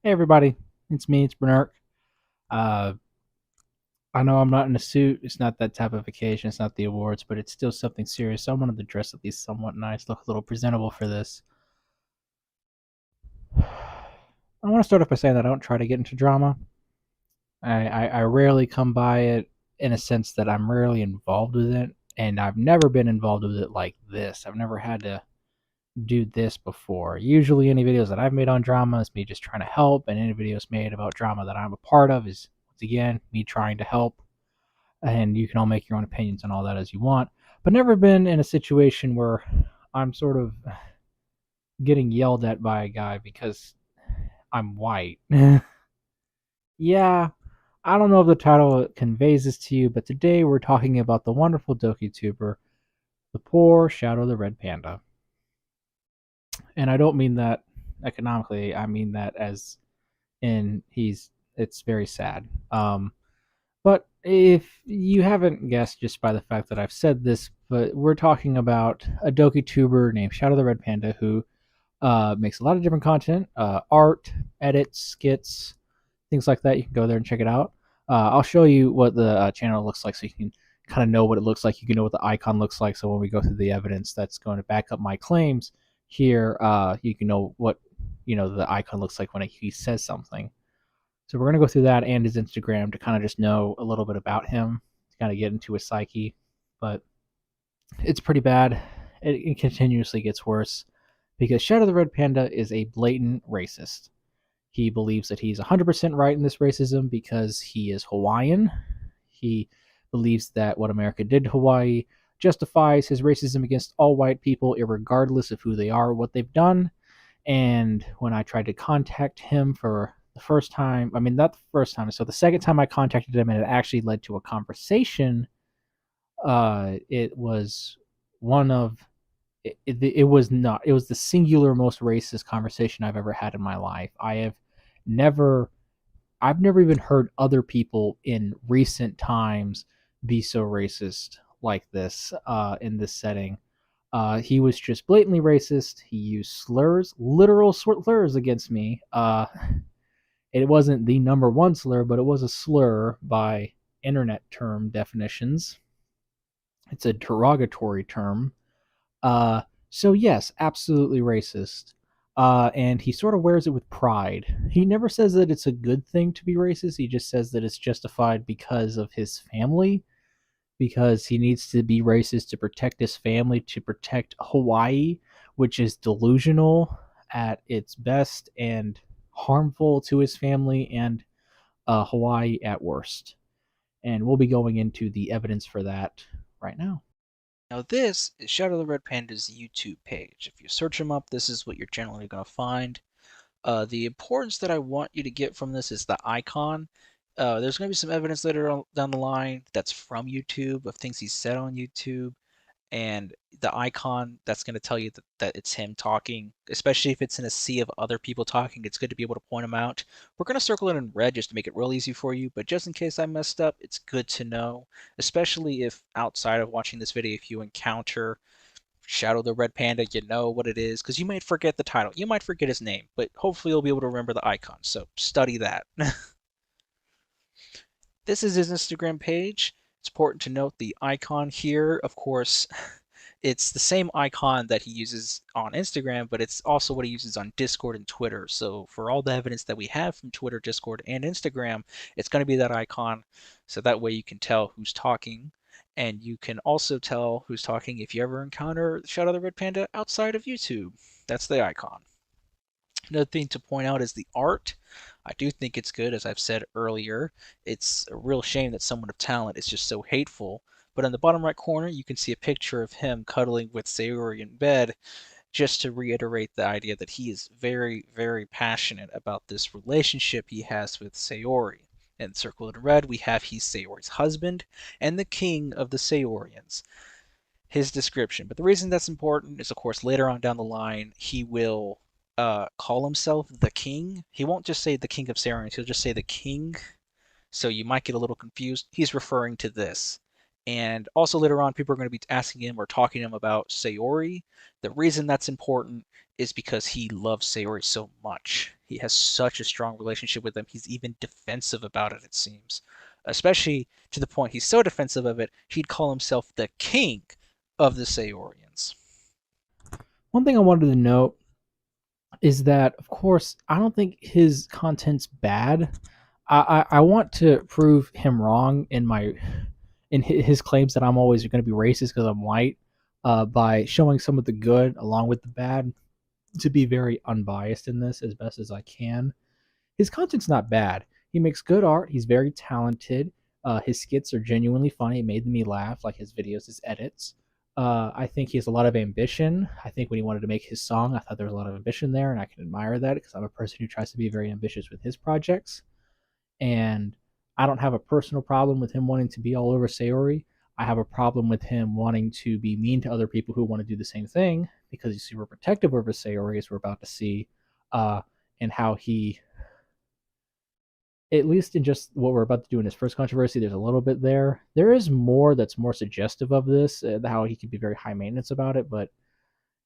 Hey everybody, it's me, it's Bernard. Uh, I know I'm not in a suit. It's not that type of occasion. It's not the awards, but it's still something serious. So I wanted to dress at least somewhat nice, look a little presentable for this. I want to start off by saying that I don't try to get into drama. I rarely come by it in a sense that I'm rarely involved with it, and I've never been involved with it like this. I've never had to do this before. Usually, any videos that I've made on drama is me just trying to help, and any videos made about drama that I'm a part of is, once again, me trying to help. And you can all make your own opinions on all that as you want. But never been in a situation where I'm sort of getting yelled at by a guy because I'm white. Yeah, I don't know if the title conveys this to you, but today we're talking about the wonderful dokituber, the poor Shadow the Red Panda. And I don't mean that economically, I mean that as in it's very sad. But if you haven't guessed just by the fact that I've said this, but we're talking about a doki tuber named Shadow the Red Panda who makes a lot of different content, art, edits, skits, things like that. You can go there and check it out. I'll show you what the channel looks like so you can kind of know what it looks like. You can know what the icon looks like. So when we go through the evidence that's going to back up my claims here, you can know what the icon looks like when he says something. So we're going to go through that and his Instagram to kind of just know a little bit about him, to kind of get into his psyche. But it's pretty bad. It continuously gets worse because Shadow the Red Panda is a blatant racist. He believes that he's 100% right in this racism because he is Hawaiian. He believes that what America did to Hawaii justifies his racism against all white people, regardless of who they are or what they've done. And when I tried to contact him for the first time, I mean, not the first time, so the second time I contacted him and it actually led to a conversation, it was one of, it was not, it was the singular most racist conversation I've ever had in my life. Never, I've never even heard other people in recent times be so racist like this in this setting. He was just blatantly racist. He used slurs, literal slurs against me. It wasn't the number one slur, but it was a slur by internet term definitions. It's a derogatory term. Uh, so, yes, absolutely racist. And he sort of wears it with pride. He never says that it's a good thing to be racist. He just says that it's justified because of his family, because he needs to be racist to protect his family, to protect Hawaii, which is delusional at its best and harmful to his family, and Hawaii at worst. And we'll be going into the evidence for that right now. Now this is Shadow the Red Panda's YouTube page. If you search him up, this is what you're generally going to find. The importance that I want you to get from this is the icon. There's going to be some evidence later down the line that's from YouTube of things he said on YouTube, and the icon that's going to tell you that it's him talking, especially if it's in a sea of other people talking. It's good to be able to point them out. We're going to circle it in red just to make it real easy for you, but just in case I messed up, it's good to know, especially if outside of watching this video, if you encounter Shadow the Red Panda, you know what it is, because you might forget the title, you might forget his name, but hopefully you'll be able to remember the icon, so study that. This is his Instagram page. It's important to note the icon here, of course, it's the same icon that he uses on Instagram, but it's also what he uses on Discord and Twitter. So for all the evidence that we have from Twitter, Discord, and Instagram, it's going to be that icon. So that way you can tell who's talking. And you can also tell who's talking if you ever encounter Shadow the Red Panda outside of YouTube. That's the icon. Another thing to point out is the art. I do think it's good, as I've said earlier. It's a real shame that someone of talent is just so hateful. But in the bottom right corner, you can see a picture of him cuddling with Sayori in bed, just to reiterate the idea that he is very, very passionate about this relationship he has with Sayori. And circled in red, we have he's Sayori's husband and the king of the Sayorians. His description. But the reason that's important is, of course, later on down the line, he will call himself the king. He won't just say the king of Sayorians, he'll just say the king. So you might get a little confused. He's referring to this. And also later on, people are going to be asking him or talking to him about Sayori. The reason that's important is because he loves Sayori so much. He has such a strong relationship with him. He's even defensive about it, it seems. Especially to the point he's so defensive of it, he'd call himself the king of the Sayorians. One thing I wanted to note is that, of course, I don't think his content's bad. I want to prove him wrong in his claims that I'm always going to be racist because I'm white, by showing some of the good along with the bad, to be very unbiased in this as best as I can. His content's not bad. He makes good art. He's very talented. His skits are genuinely funny. It made me laugh, like his videos, his edits. I think he has a lot of ambition. I think when he wanted to make his song, I thought there was a lot of ambition there, and I can admire that because I'm a person who tries to be very ambitious with his projects. And I don't have a personal problem with him wanting to be all over Sayori. I have a problem with him wanting to be mean to other people who want to do the same thing because he's super protective over Sayori, as we're about to see, uh, and how he, at least in just what we're about to do in his first controversy, there's a little bit there. There is more that's more suggestive of this, how he can be very high maintenance about it, but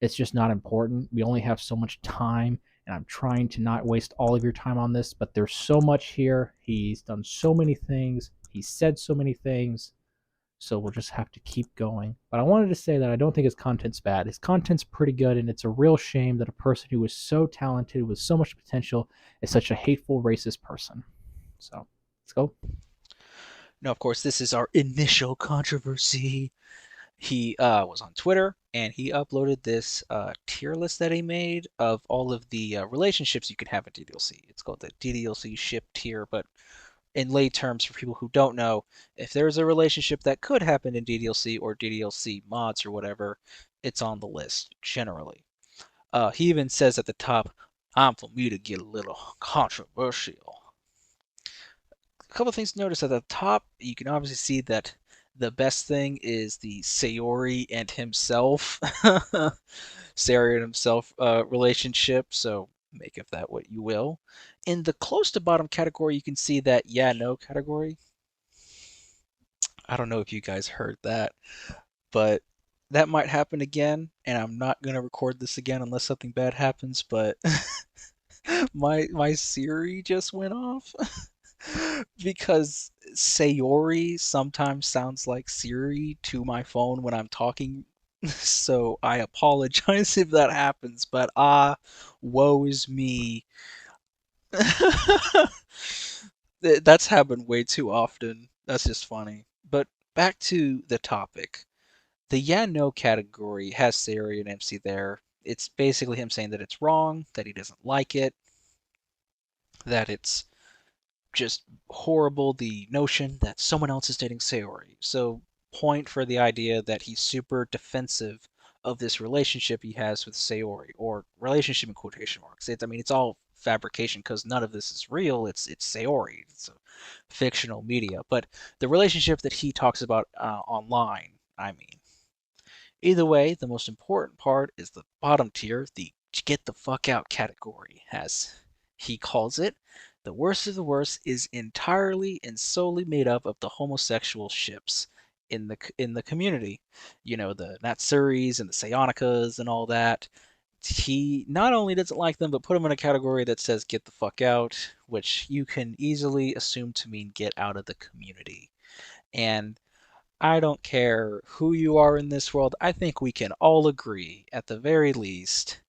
it's just not important. We only have so much time, and I'm trying to not waste all of your time on this, but there's so much here. He's done so many things, he's said so many things, so we'll just have to keep going. But I wanted to say that I don't think his content's bad. His content's pretty good, and it's a real shame that a person who is so talented with so much potential is such a hateful, racist person. So let's go. Now, of course, this is our initial controversy. He was on Twitter and he uploaded this tier list that he made of all of the relationships you can have in DDLC. It's called the DDLC ship tier, but in lay terms, for people who don't know, if there's a relationship that could happen in DDLC or DDLC mods or whatever, it's on the list generally. He even says at the top, "I'm for me to get a little controversial." A couple things to notice at the top. You can obviously see that the best thing is the Sayori and himself, Sayori and himself relationship. So make of that what you will. In the close to bottom category, you can see that yeah, no category. I don't know if you guys heard that, but that might happen again, and I'm not gonna record this again unless something bad happens. But my Siri just went off. Because Sayori sometimes sounds like Siri to my phone when I'm talking. So I apologize if that happens, but woe is me. That's happened way too often. That's just funny. But back to the topic. The yeah no category has Sayori and MC there. It's basically him saying that it's wrong, that he doesn't like it, that it's just horrible, the notion that someone else is dating Sayori. So, point for the idea that he's super defensive of this relationship he has with Sayori, or relationship in quotation marks. I mean, it's all fabrication because none of this is real. It's Sayori. It's a fictional media, but the relationship that he talks about online. I mean, either way, the most important part is the bottom tier, the get the fuck out category, as he calls it. The worst of the worst is entirely and solely made up of the homosexual ships in the community. You know, the Natsuris and the Sayonikas and all that. He not only doesn't like them, but put them in a category that says get the fuck out, which you can easily assume to mean get out of the community. And I don't care who you are in this world. I think we can all agree, at the very least,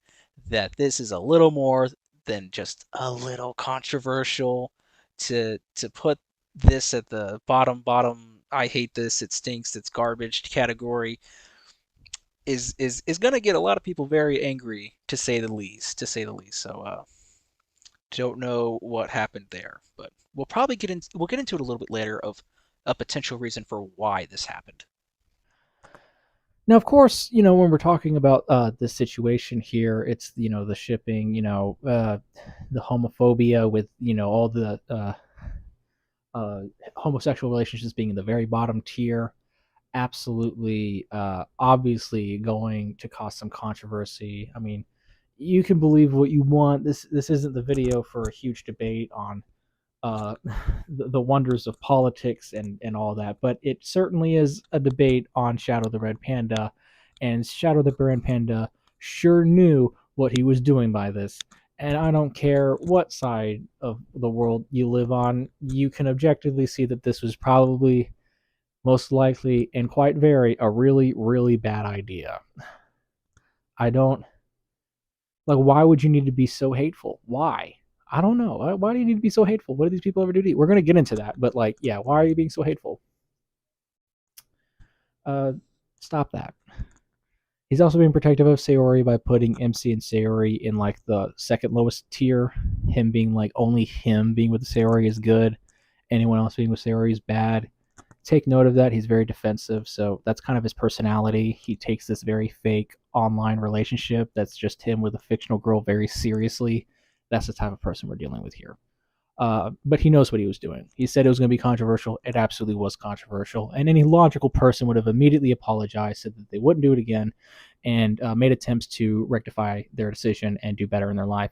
that this is a little more than just a little controversial. To put this at the bottom, I hate this, it stinks, it's garbage category is gonna get a lot of people very angry, to say the least. So don't know what happened there, but we'll get into it a little bit later of a potential reason for why this happened. Now, of course, when we're talking about this situation here, it's the shipping, the homophobia with all the homosexual relationships being in the very bottom tier. Absolutely, obviously going to cause some controversy. I mean, you can believe what you want. This isn't the video for a huge debate on uh, the wonders of politics and all that. But it certainly is a debate on Shadow the Red Panda, and Shadow the Red Panda sure knew what he was doing by this. And I don't care what side of the world you live on, you can objectively see that this was probably, most likely, and quite very, a really, really bad idea. I don't like. Why would you need to be so hateful? Why? I don't know. Why do you need to be so hateful? What did these people ever do to you? We're gonna get into that, but like, yeah, why are you being so hateful? Uh, Stop that. He's also being protective of Sayori by putting MC and Sayori in like the second lowest tier. Him being like only him being with Sayori is good. Anyone else being with Sayori is bad. Take note of that. He's very defensive, so that's kind of his personality. He takes this very fake online relationship that's just him with a fictional girl very seriously. That's the type of person we're dealing with here. But he knows what he was doing. He said it was going to be controversial. It absolutely was controversial. And any logical person would have immediately apologized, said that they wouldn't do it again, and made attempts to rectify their decision and do better in their life.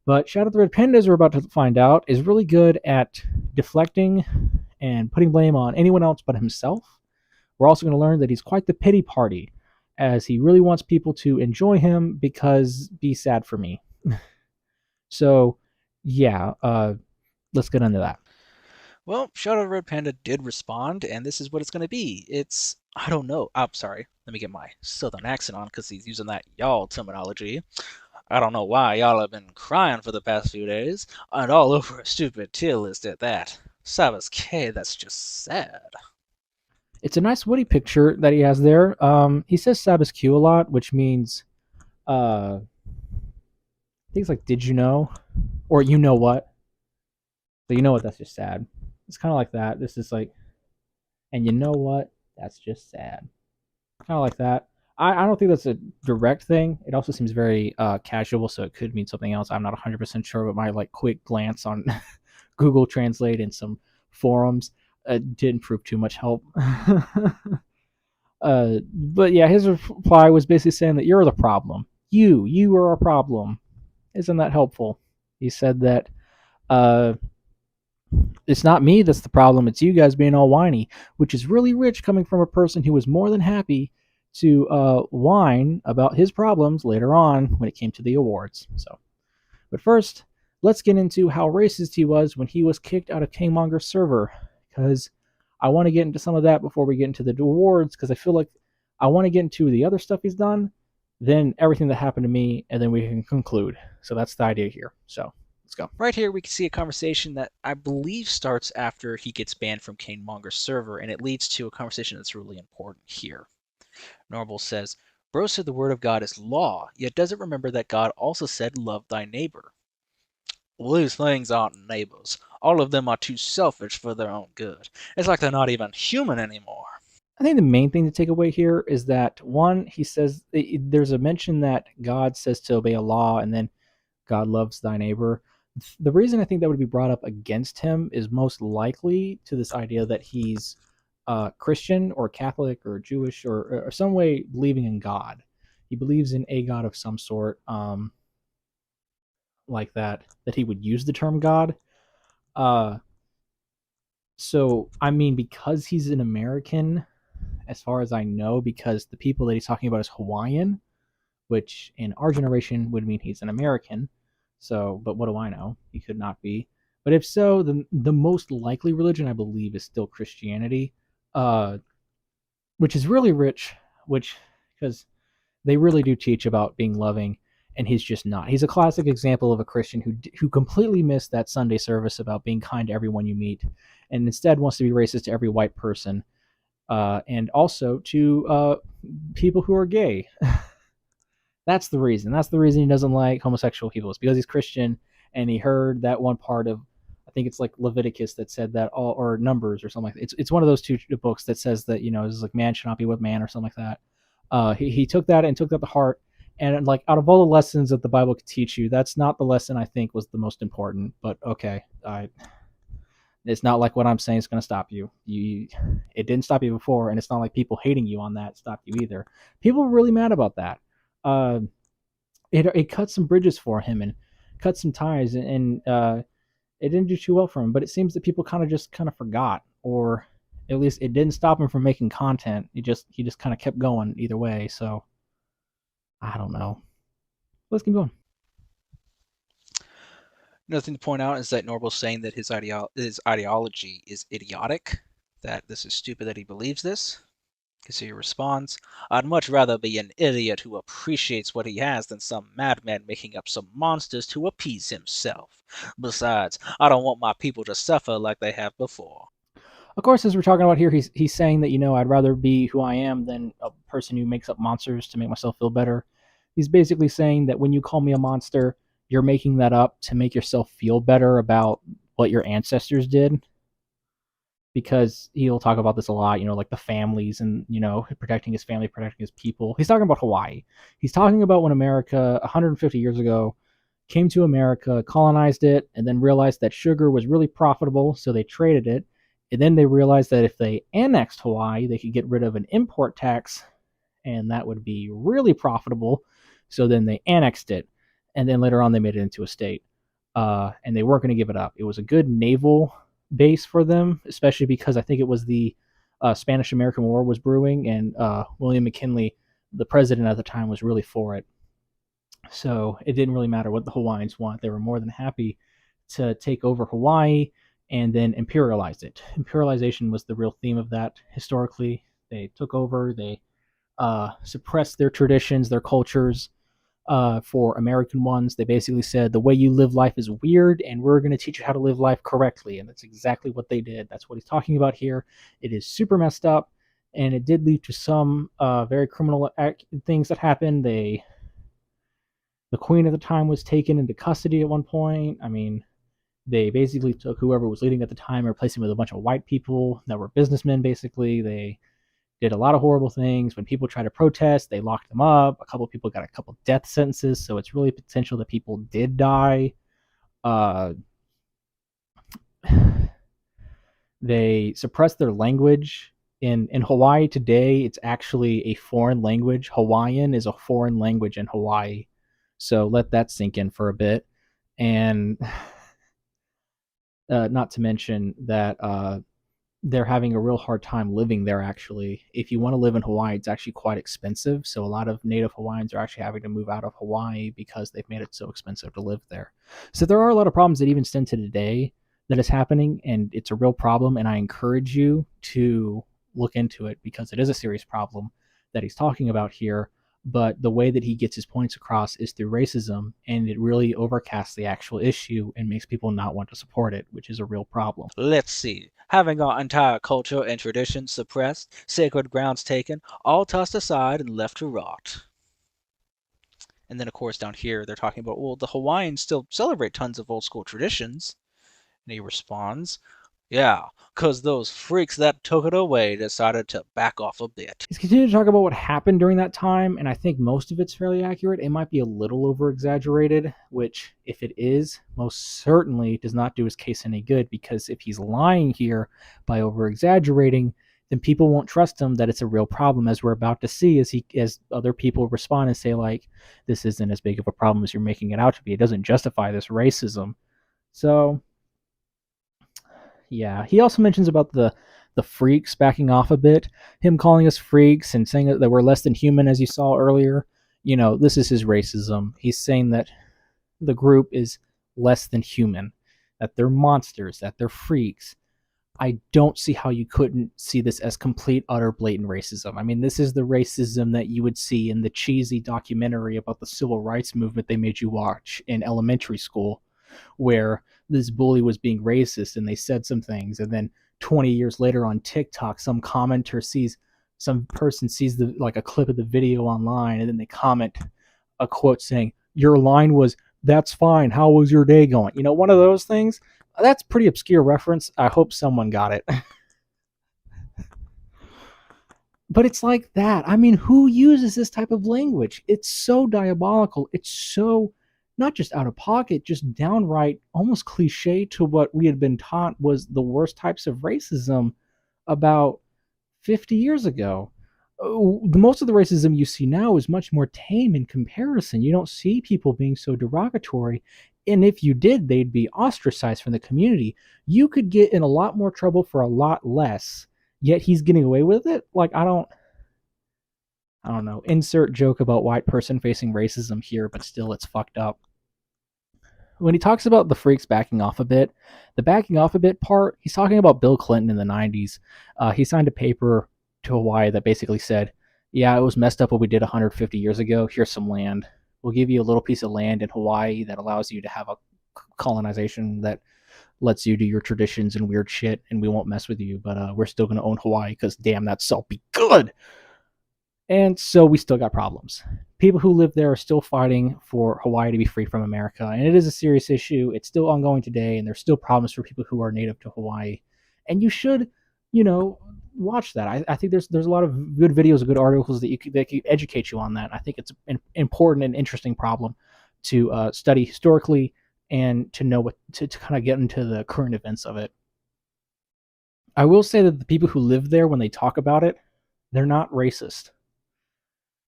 But Shadow the Red Panda, as we're about to find out, is really good at deflecting and putting blame on anyone else but himself. We're also going to learn that he's quite the pity party, as he really wants people to enjoy him because be sad for me. So, yeah, let's get into that. Well, Shadow the Red Panda did respond, and this is what it's going to be. It's, I don't know. I'm sorry. Let me get my southern accent on because he's using that y'all terminology. I don't know why y'all have been crying for the past few days, and all over a stupid tier list at that. Sabbath K, that's just sad. It's a nice Woody picture that he has there. He says Sabbath Q a lot, which means, things like "Did you know?" or "You know what?" So you know what? That's just sad. It's kind of like that. This is like, and you know what? That's just sad. Kind of like that. I don't think that's a direct thing. It also seems very casual, so it could mean something else. I'm not 100% sure, but my like quick glance on Google Translate and some forums didn't prove too much help. But yeah, his reply was basically saying that you're the problem. You are a problem. Isn't that helpful? He said that uh, it's not me that's the problem. It's you guys being all whiny, which is really rich coming from a person who was more than happy to whine about his problems later on when it came to the awards. So, but first, let's get into how racist he was when he was kicked out of KaneMonger's server, because I want to get into some of that before we get into the awards, because I feel like I want to get into the other stuff he's done, then everything that happened to me, and then we can conclude. So that's the idea here. So let's go. Right here, we can see a conversation that I believe starts after he gets banned from KaneMonger's server, and it leads to a conversation that's really important here. Norval says, Bro said the word of God is law, yet doesn't remember that God also said, love thy neighbor. Well, these things aren't neighbors. All of them are too selfish for their own good. It's like they're not even human anymore. I think the main thing to take away here is that one, he says there's a mention that God says to obey a law, and then God loves thy neighbor. The reason I think that would be brought up against him is most likely to this idea that he's Christian or Catholic or Jewish or some way believing in God. He believes in a God of some sort, like that he would use the term God. So, I mean, because he's an American, as far as I know, because the people that he's talking about is Hawaiian, which in our generation would mean he's an American. So, but what do I know? He could not be. But if so, the most likely religion, I believe, is still Christianity, which is really rich, which, because they really do teach about being loving, and he's just not. He's a classic example of a Christian who completely missed that Sunday service about being kind to everyone you meet, and instead wants to be racist to every white person, and also to people who are gay. That's the reason. That's the reason he doesn't like homosexual people. It's because he's Christian, and he heard that one part of, I think it's like Leviticus that said that all, or Numbers or something like that. It's one of those two books that says that, it's like man should not be with man or something like that. He took that and took that to heart, and like out of all the lessons that the Bible could teach you, that's not the lesson I think was the most important. But okay, it's not like what I'm saying is going to stop you. It didn't stop you before, and it's not like people hating you on that stopped you either. People were really mad about that. It cut some bridges for him and cut some ties, and it didn't do too well for him. But it seems that people just forgot, or at least it didn't stop him from making content. He just kind of kept going either way. So I don't know. Let's keep going. Another thing to point out is that Norval's saying that his ideology is idiotic, that this is stupid that he believes this. Because he responds, I'd much rather be an idiot who appreciates what he has than some madman making up some monsters to appease himself. Besides, I don't want my people to suffer like they have before. Of course, as we're talking about here, he's saying that, I'd rather be who I am than a person who makes up monsters to make myself feel better. He's basically saying that when you call me a monster, you're making that up to make yourself feel better about what your ancestors did. Because he'll talk about this a lot, like the families and, protecting his family, protecting his people. He's talking about Hawaii. He's talking about when America, 150 years ago, came to America, colonized it, and then realized that sugar was really profitable, so they traded it. And then they realized that if they annexed Hawaii, they could get rid of an import tax, and that would be really profitable. So then they annexed it, and then later on they made it into a state. And they weren't going to give it up. It was a good naval base for them, especially because I think it was the Spanish-American War was brewing, and William McKinley, the president at the time, was really for it. So it didn't really matter what the Hawaiians want. They were more than happy to take over Hawaii and then imperialize it. Imperialization was the real theme of that historically. They took over, they suppressed their traditions, their cultures, for American ones. They basically said the way you live life is weird, and we're going to teach you how to live life correctly. And that's exactly what they did. That's what he's talking about here. It is super messed up, and it did lead to some very criminal things that happened. The queen at the time was taken into custody at one point. I mean, they basically took whoever was leading at the time and replaced him with a bunch of white people that were businessmen, basically. They did a lot of horrible things. When people tried to protest, they locked them up. A couple of people got a couple death sentences, so it's really potential that people did die. They suppressed their language. In Hawaii today, it's actually a foreign language. Hawaiian is a foreign language in Hawaii. So let that sink in for a bit. And not to mention that they're having a real hard time living there, actually. If you want to live in Hawaii, it's actually quite expensive. So a lot of native Hawaiians are actually having to move out of Hawaii because they've made it so expensive to live there. So there are a lot of problems that even stand to today that is happening, and it's a real problem, and I encourage you to look into it because it is a serious problem that he's talking about here. But the way that he gets his points across is through racism, and it really overcasts the actual issue and makes people not want to support it, which is a real problem. Let's see. Having our entire culture and tradition suppressed, sacred grounds taken, all tossed aside and left to rot. And then, of course, down here, they're talking about, well, the Hawaiians still celebrate tons of old school traditions. And he responds, yeah, because those freaks that took it away decided to back off a bit. He's continuing to talk about what happened during that time, and I think most of it's fairly accurate. It might be a little over-exaggerated, which, if it is, most certainly does not do his case any good, because if he's lying here by over-exaggerating, then people won't trust him that it's a real problem, as we're about to see as other people respond and say, like, this isn't as big of a problem as you're making it out to be. It doesn't justify this racism. So yeah, he also mentions about the freaks backing off a bit, him calling us freaks and saying that we're less than human, as you saw earlier. This is his racism. He's saying that the group is less than human, that they're monsters, that they're freaks. I don't see how you couldn't see this as complete, utter, blatant racism. I mean, this is the racism that you would see in the cheesy documentary about the civil rights movement they made you watch in elementary school, where this bully was being racist and they said some things, and then 20 years later on TikTok, some person sees a clip of the video online, and then they comment a quote saying, your line was, that's fine, how was your day going? One of those things. That's pretty obscure reference. I hope someone got it. But it's like that. I mean, who uses this type of language? It's so diabolical. It's so not just out of pocket, just downright almost cliche to what we had been taught was the worst types of racism about 50 years ago. Most of the racism you see now is much more tame in comparison. You don't see people being so derogatory. And if you did, they'd be ostracized from the community. You could get in a lot more trouble for a lot less, yet he's getting away with it. Like, I don't know. Insert joke about white person facing racism here, but still, it's fucked up. When he talks about the freaks backing off a bit, the backing off a bit part, he's talking about Bill Clinton in the 90s. He signed a paper to Hawaii that basically said, yeah, it was messed up what we did 150 years ago. Here's some land. We'll give you a little piece of land in Hawaii that allows you to have a colonization that lets you do your traditions and weird shit, and we won't mess with you, but we're still going to own Hawaii because damn, that salt be good. And so we still got problems. People who live there are still fighting for Hawaii to be free from America, and it is a serious issue. It's still ongoing today, and there's still problems for people who are native to Hawaii. And you should, watch that. I think there's a lot of good videos, good articles that can educate you on that. I think it's an important and interesting problem to study historically and to know what to kind of get into the current events of it. I will say that the people who live there, when they talk about it, they're not racist.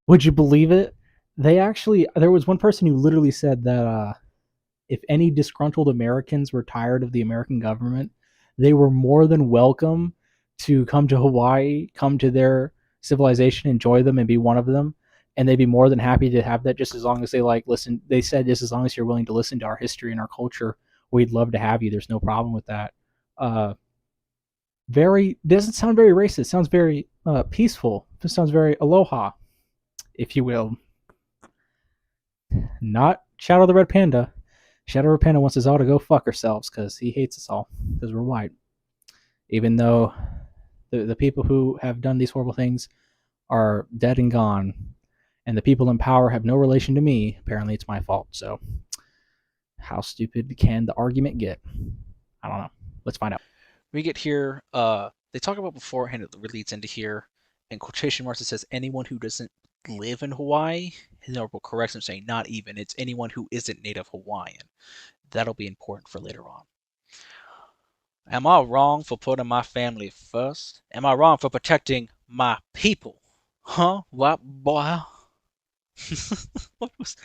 Would you believe it? There was one person who literally said that if any disgruntled Americans were tired of the American government, they were more than welcome to come to Hawaii, come to their civilization, enjoy them, and be one of them. And they'd be more than happy to have that, just as long as they listen. They said, just as long as you're willing to listen to our history and our culture, we'd love to have you. There's no problem with that. Doesn't sound very racist. It sounds very peaceful. It sounds very aloha, if you will. Not Shadow the Red Panda. Shadow the Red Panda wants us all to go fuck ourselves because he hates us all because we're white. Even though the people who have done these horrible things are dead and gone, and the people in power have no relation to me, apparently it's my fault. So, how stupid can the argument get? I don't know. Let's find out. We get here, they talk about beforehand, it leads into here, in quotation marks it says, anyone who doesn't live in Hawaii. His notable corrects him saying not even, it's anyone who isn't native Hawaiian. That'll be important for later on. Am I wrong for putting my family first? Am I wrong for protecting my people? Huh? What, boy? What was...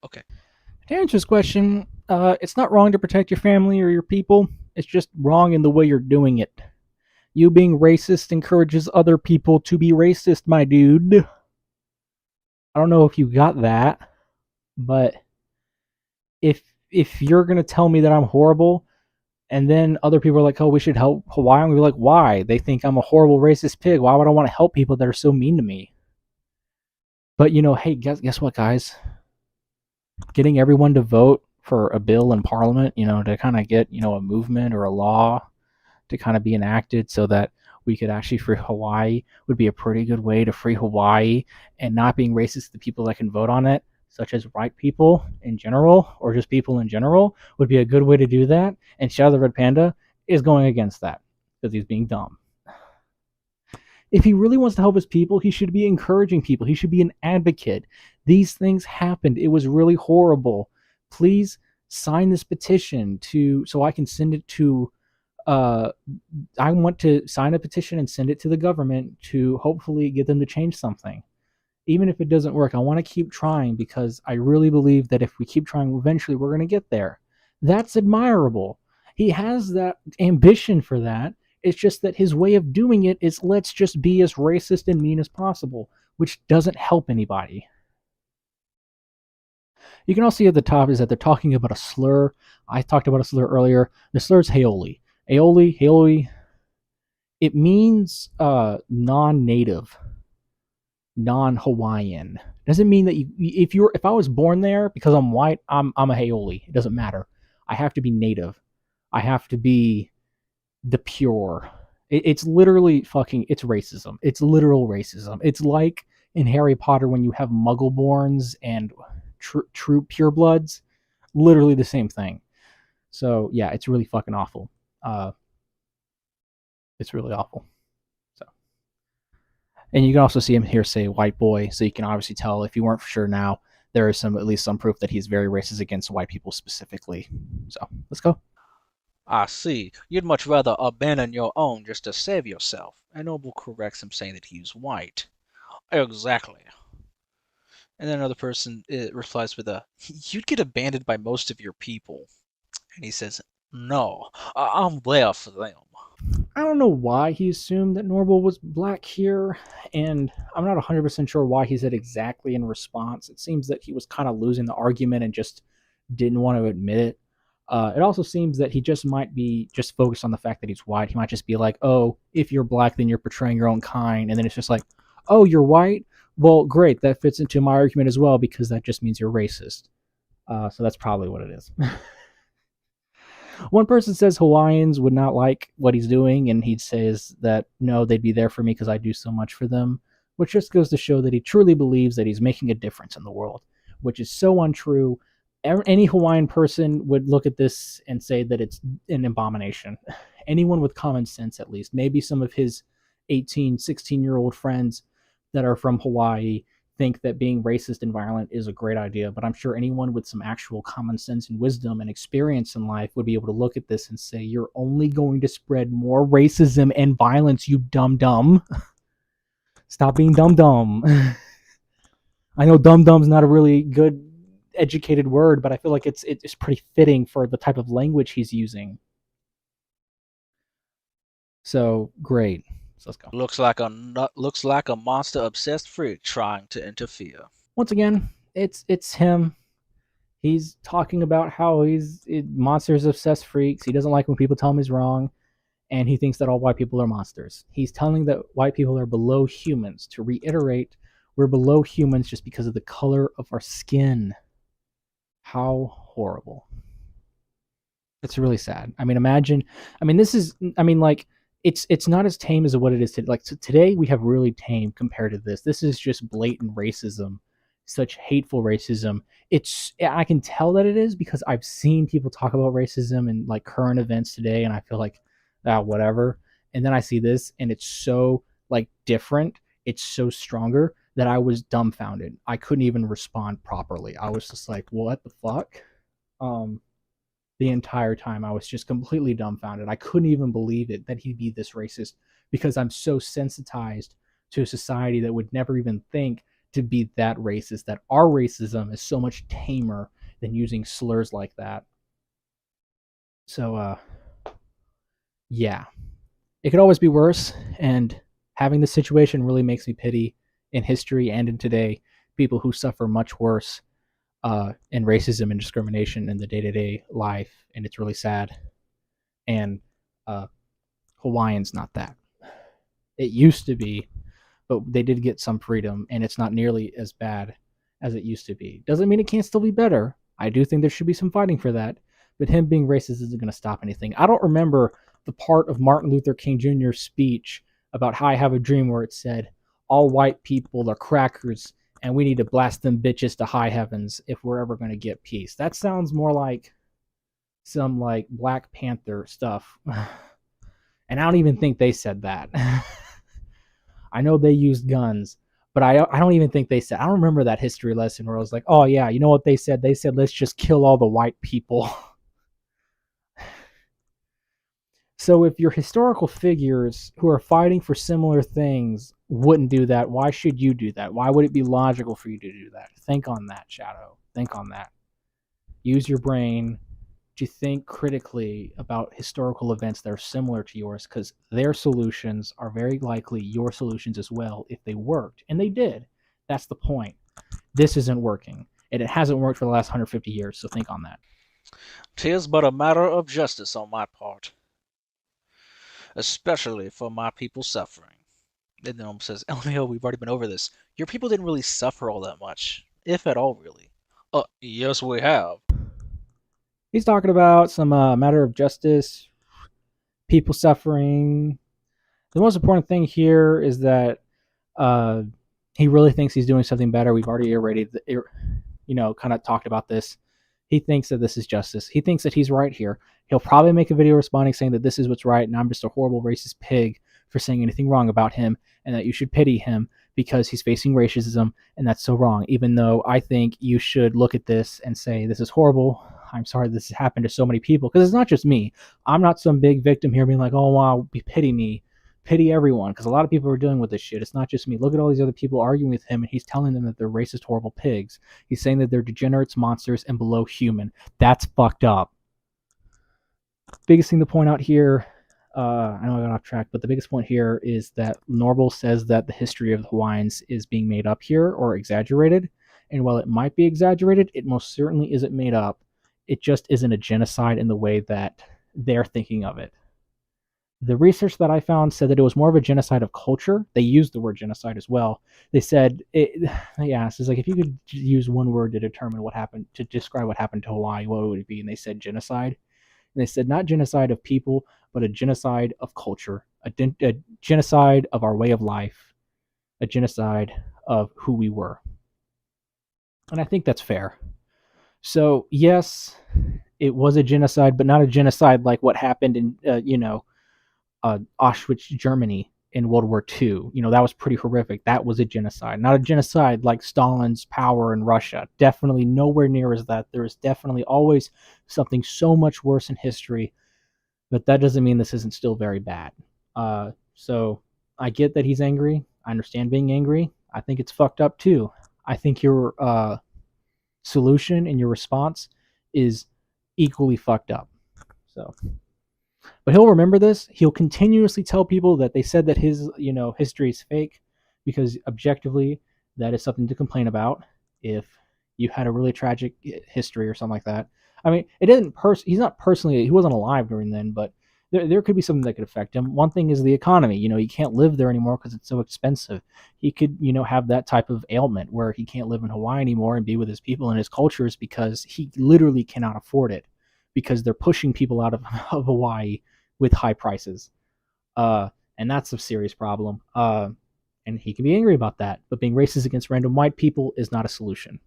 okay. To answer this question, it's not wrong to protect your family or your people. It's just wrong in the way you're doing it. You being racist encourages other people to be racist, my dude. I don't know if you got that, but if you're gonna tell me that I'm horrible, and then other people are like, "Oh, we should help Hawaii," I'm gonna be like, "Why?" They think I'm a horrible racist pig. Why would I want to help people that are so mean to me? But hey, guess what, guys? Getting everyone to vote for a bill in Parliament, to kind of get a movement or a law to kind of be enacted so that we could actually free Hawaii would be a pretty good way to free Hawaii, and not being racist to the people that can vote on it, such as white people in general or just people in general, would be a good way to do that. And Shadow the Red Panda is going against that because he's being dumb. If he really wants to help his people, he should be encouraging people. He should be an advocate. These things happened. It was really horrible. Please sign this petition so I can send it to I want to sign a petition and send it to the government to hopefully get them to change something. Even if it doesn't work, I want to keep trying because I really believe that if we keep trying, eventually we're going to get there. That's admirable. He has that ambition for that. It's just that his way of doing it is, let's just be as racist and mean as possible, which doesn't help anybody. You can also see at the top is that they're talking about a slur. I talked about a slur earlier. The slur is Haole. Haole. It means non-native, non-Hawaiian. Doesn't mean that if I was born there because I'm white, I'm a Haole. It doesn't matter. I have to be native. I have to be the pure. It's literally it's racism. It's literal racism. It's like in Harry Potter when you have Muggleborns and true purebloods. Literally the same thing. So yeah, it's really fucking awful. It's really awful. So, and you can also see him here say white boy, so you can obviously tell, if you weren't for sure now, there is at least some proof that he's very racist against white people specifically. So let's go. I see. You'd much rather abandon your own just to save yourself. And Noble corrects him saying that he's white. Exactly. And then another person replies with "You'd get abandoned by most of your people." And he says, "No, I'm there for them." I don't know why he assumed that Norval was black here, and I'm not 100% sure why he said exactly in response. It seems that he was kind of losing the argument and just didn't want to admit it. It also seems that he just might be just focused on the fact that he's white. He might just be like, oh, if you're black, then you're portraying your own kind. And then it's just like, oh, you're white? Well, great. That fits into my argument as well because that just means you're racist. So that's probably what it is. One person says Hawaiians would not like what he's doing, and he says that no, they'd be there for me because I do so much for them, which just goes to show that he truly believes that he's making a difference in the world, which is so untrue. Any Hawaiian person would look at this and say that it's an abomination. Anyone with common sense, at least, maybe some of his 18, 16-year-old friends that are from Hawaii think that being racist and violent is a great idea, but I'm sure anyone with some actual common sense and wisdom and experience in life would be able to look at this and say, you're only going to spread more racism and violence, you dumb. Stop being dumb. I know dum's not a really good educated word, but I feel like it's pretty fitting for the type of language he's using. So great. So let's go. Looks like a monster obsessed freak trying to interfere. Once again, it's him. He's talking about how monsters obsessed freaks. He doesn't like when people tell him he's wrong, and he thinks that all white people are monsters. He's telling that white people are below humans. To reiterate, we're below humans just because of the color of our skin. How horrible. It's really sad. I mean, imagine. I mean, it's not as tame as what it is today. Like today, we have really tame compared to this. This is just blatant racism, such hateful racism. I can tell that it is because I've seen people talk about racism and like current events today, and I feel like whatever. And then I see this, and it's so like different. It's so stronger that I was dumbfounded. I couldn't even respond properly. I was just like, what the fuck? The entire time I was just completely dumbfounded. I couldn't even believe it that he'd be this racist because I'm so sensitized to a society that would never even think to be that racist, that our racism is so much tamer than using slurs like that. So, yeah. It could always be worse, and having this situation really makes me pity in history and in today people who suffer much worse in racism and discrimination in the day-to-day life, and it's really sad. And Hawaiians not that. It used to be, but they did get some freedom, and it's not nearly as bad as it used to be. Doesn't mean it can't still be better. I do think there should be some fighting for that, but him being racist isn't going to stop anything. I don't remember the part of Martin Luther King Jr.'s speech about how I have a dream where it said, all white people are crackers, and we need to blast them bitches to high heavens if we're ever going to get peace. That sounds more like some like Black Panther stuff. And I don't even think they said that. I know they used guns, but I don't even think they said. I don't remember that history lesson where I was like, oh yeah, you know what they said? They said, let's just kill all the white people. So if your historical figures who are fighting for similar things wouldn't do that, why should you do that? Why would it be logical for you to do that? Think on that, Shadow. Think on that. Use your brain to think critically about historical events that are similar to yours, because their solutions are very likely your solutions as well if they worked. And they did. That's the point. This isn't working. And it hasn't worked for the last 150 years, so think on that. 'Tis but a matter of justice on my part, especially for my people suffering. And then says, LMAO, we've already been over this. Your people didn't really suffer all that much, if at all, really. Yes, we have. He's talking about some matter of justice, people suffering. The most important thing here is that he really thinks he's doing something better. We've already kind of talked about this. He thinks that this is justice. He thinks that he's right here. He'll probably make a video responding saying that this is what's right and I'm just a horrible racist pig for saying anything wrong about him and that you should pity him because he's facing racism and that's so wrong. Even though I think you should look at this and say, this is horrible. I'm sorry this has happened to so many people, because it's not just me. I'm not some big victim here being like, oh, wow, pity me. pity everyone, because a lot of people are dealing with this shit. It's not just me. Look at all these other people arguing with him, and he's telling them that they're racist, horrible pigs. He's saying that they're degenerates, monsters, and below human. That's fucked up. Biggest thing to point out here, I know I got off track, but the biggest point here is that Norval says that the history of the Hawaiians is being made up here or exaggerated. And while it might be exaggerated, it most certainly isn't made up. It just isn't a genocide in the way that they're thinking of it. The research that I found said that it was more of a genocide of culture. They used the word genocide as well. They said, they asked, it's like, if you could use one word to determine what happened, to describe what happened to Hawaii, what would it be? And they said genocide. And they said not genocide of people, but a genocide of culture, a genocide of our way of life, a genocide of who we were. And I think that's fair. So, yes, it was a genocide, but not a genocide like what happened in, Auschwitz, Germany in World War II. That was pretty horrific. That was a genocide. Not a genocide like Stalin's power in Russia. Definitely nowhere near as that. There is definitely always something so much worse in history, but that doesn't mean this isn't still very bad. So I get that he's angry. I understand being angry. I think it's fucked up too. I think your solution and your response is equally fucked up. So, but he'll remember this. He'll continuously tell people that they said that his, history is fake, because objectively that is something to complain about. If you had a really tragic history or something like that. I mean, it isn't he's not personally, he wasn't alive during then, but there could be something that could affect him. One thing is the economy. He can't live there anymore because it's so expensive. He could, have that type of ailment where he can't live in Hawaii anymore and be with his people and his cultures because he literally cannot afford it, because they're pushing people out of Hawaii with high prices. And that's a serious problem. And he can be angry about that. But being racist against random white people is not a solution.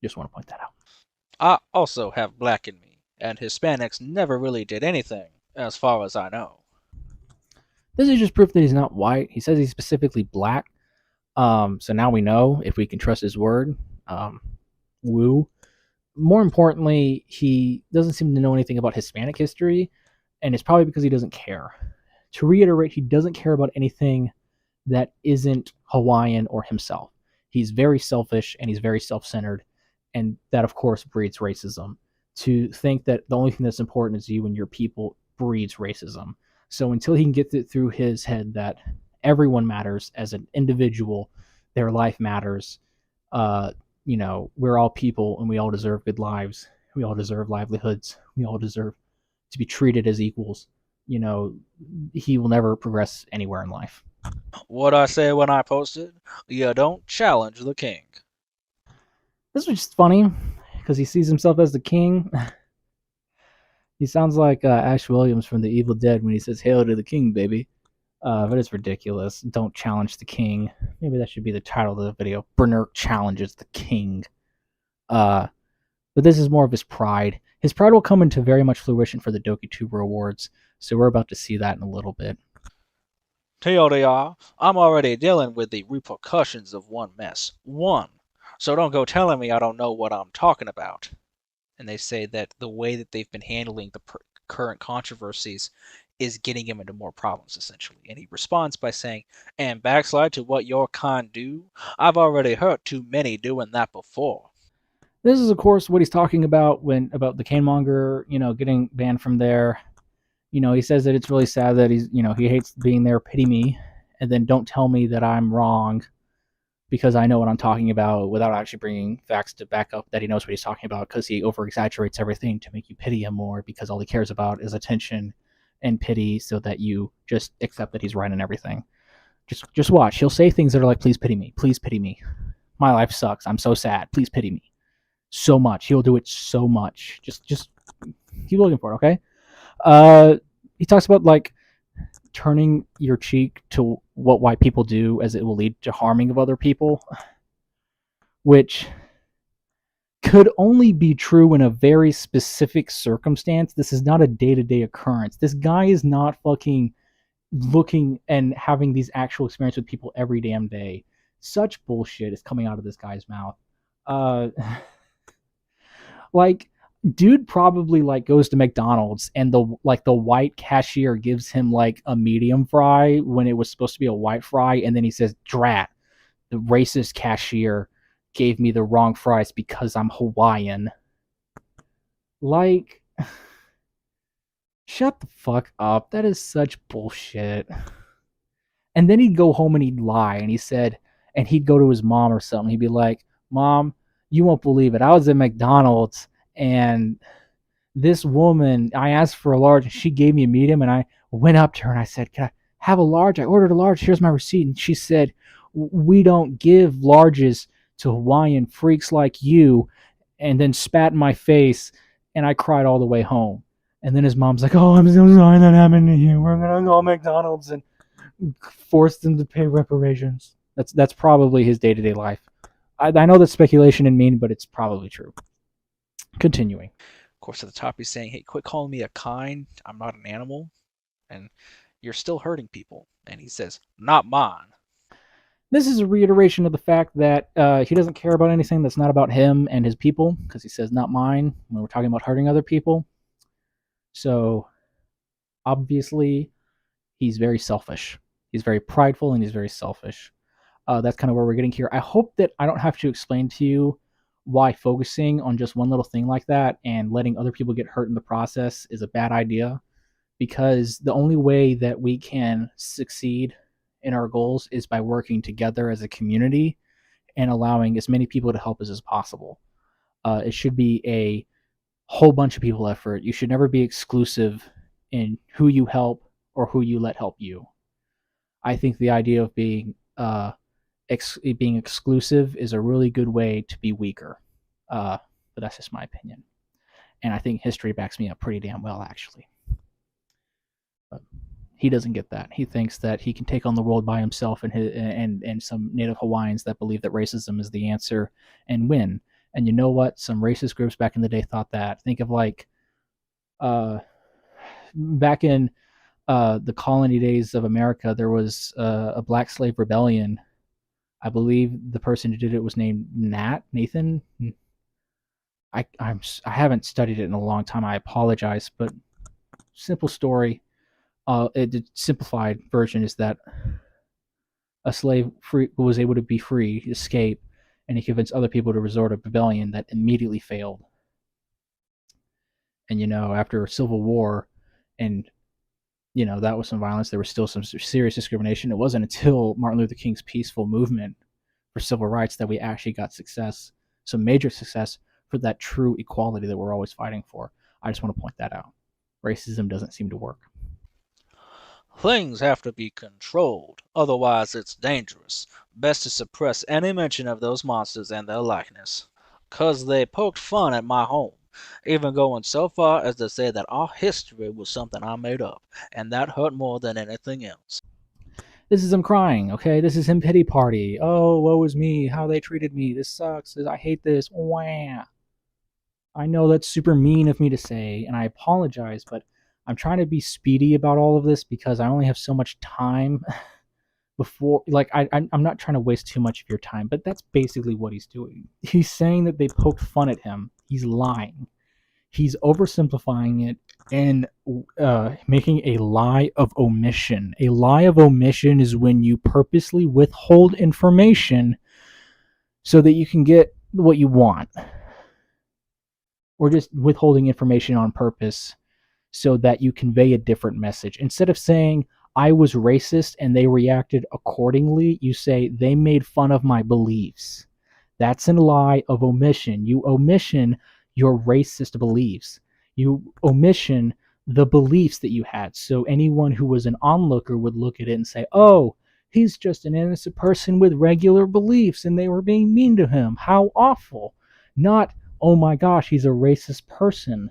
Just want to point that out. I also have black in me, and Hispanics never really did anything, as far as I know. This is just proof that he's not white. He says he's specifically black. So now we know if we can trust his word. Woo. More importantly, he doesn't seem to know anything about Hispanic history, and it's probably because he doesn't care. To reiterate, he doesn't care about anything that isn't Hawaiian or himself. He's very selfish and he's very self-centered, and that, of course, breeds racism. To think that the only thing that's important is you and your people breeds racism. So until he can get it through his head that everyone matters as an individual, their life matters, we're all people and we all deserve good lives. We all deserve livelihoods. We all deserve to be treated as equals. He will never progress anywhere in life. What I say when I posted, you don't challenge the king. This was just funny because he sees himself as the king. He sounds like Ash Williams from The Evil Dead when he says, "Hail to the king, baby." But it's ridiculous. Don't challenge the king. Maybe that should be the title of the video. Bernert challenges the king. But this is more of his pride. His pride will come into very much fruition for the dokituber awards. So we're about to see that in a little bit. TLDR, I'm already dealing with the repercussions of one mess. One. So don't go telling me I don't know what I'm talking about. And they say that the way that they've been handling the current controversies is getting him into more problems, essentially. And he responds by saying, and backslide to what your kind do? I've already heard too many doing that before. This is, of course, what he's talking about about the KaneMonger, getting banned from there. He says that it's really sad that he's, he hates being there, pity me, and then don't tell me that I'm wrong because I know what I'm talking about, without actually bringing facts to back up that he knows what he's talking about, because he over-exaggerates everything to make you pity him more, because all he cares about is attention and pity, so that you just accept that he's right in everything. Just watch. He'll say things that are like, please pity me. Please pity me. My life sucks. I'm so sad. Please pity me. So much. He'll do it so much. Just keep looking for it, okay? He talks about, like, turning your cheek to what white people do, as it will lead to harming of other people, which could only be true in a very specific circumstance. This is not a day-to-day occurrence. This guy is not fucking looking and having these actual experiences with people every damn day. Such bullshit is coming out of this guy's mouth. Like, dude probably like goes to McDonald's and the white cashier gives him like a medium fry when it was supposed to be a white fry, and then he says, "Drat, the racist cashier gave me the wrong fries because I'm Hawaiian." Like, shut the fuck up. That is such bullshit. And then he'd go home and he'd lie, and he'd go to his mom or something. He'd be like, "Mom, you won't believe it. I was at McDonald's and this woman, I asked for a large and she gave me a medium, and I went up to her and I said, 'Can I have a large?' I ordered a large. Here's my receipt." And she said, "We don't give larges to Hawaiian freaks like you," and then spat in my face, and I cried all the way home. And then his mom's like, "Oh, I'm so sorry that happened to you. We're gonna call McDonald's and force them to pay reparations." That's probably his day-to-day life. I know that's speculation and mean, but it's probably true. Continuing. Of course, at the top he's saying, "Hey, quit calling me a kind. I'm not an animal, and you're still hurting people." And he says, "Not mine." This is a reiteration of the fact that he doesn't care about anything that's not about him and his people, because he says "not mine" when we're talking about hurting other people. So obviously he's very selfish. He's very prideful and he's very selfish. That's kind of where we're getting here. I hope that I don't have to explain to you why focusing on just one little thing like that and letting other people get hurt in the process is a bad idea, because the only way that we can succeed in our goals is by working together as a community and allowing as many people to help us as possible. It should be a whole bunch of people effort. You should never be exclusive in who you help or who you let help you. I think the idea of being exclusive is a really good way to be weaker. But that's just my opinion. And I think history backs me up pretty damn well, actually. But he doesn't get that. He thinks that he can take on the world by himself and some Native Hawaiians that believe that racism is the answer and win. And you know what? Some racist groups back in the day thought that. Think of like back in the colony days of America, there was a black slave rebellion. I believe the person who did it was named Nathan. I haven't studied it in a long time. I apologize, but simple story. The simplified version is that a slave was able to be free, escape, and he convinced other people to resort a rebellion that immediately failed. And after a civil war, and that was some violence, there was still some serious discrimination. It wasn't until Martin Luther King's peaceful movement for civil rights that we actually got success, some major success for that true equality that we're always fighting for. I just want to point that out. Racism doesn't seem to work. "Things have to be controlled, otherwise it's dangerous. Best to suppress any mention of those monsters and their likeness. 'Cause they poked fun at my home, even going so far as to say that our history was something I made up, and that hurt more than anything else." This is him crying, okay? This is him pity party. Oh, woe is me, how they treated me. This sucks. I hate this. Wah. I know that's super mean of me to say, and I apologize, but I'm trying to be speedy about all of this because I only have so much time before, like, I'm not trying to waste too much of your time, but that's basically what he's doing. He's saying that they poked fun at him. He's lying. He's oversimplifying it and making a lie of omission. A lie of omission is when you purposely withhold information so that you can get what you want, or just withholding information on purpose so that you convey a different message. Instead of saying, "I was racist and they reacted accordingly," you say, "They made fun of my beliefs." That's a lie of omission. You omission your racist beliefs. You omission the beliefs that you had. So anyone who was an onlooker would look at it and say, "Oh, he's just an innocent person with regular beliefs and they were being mean to him. How awful." Not, "Oh my gosh, he's a racist person."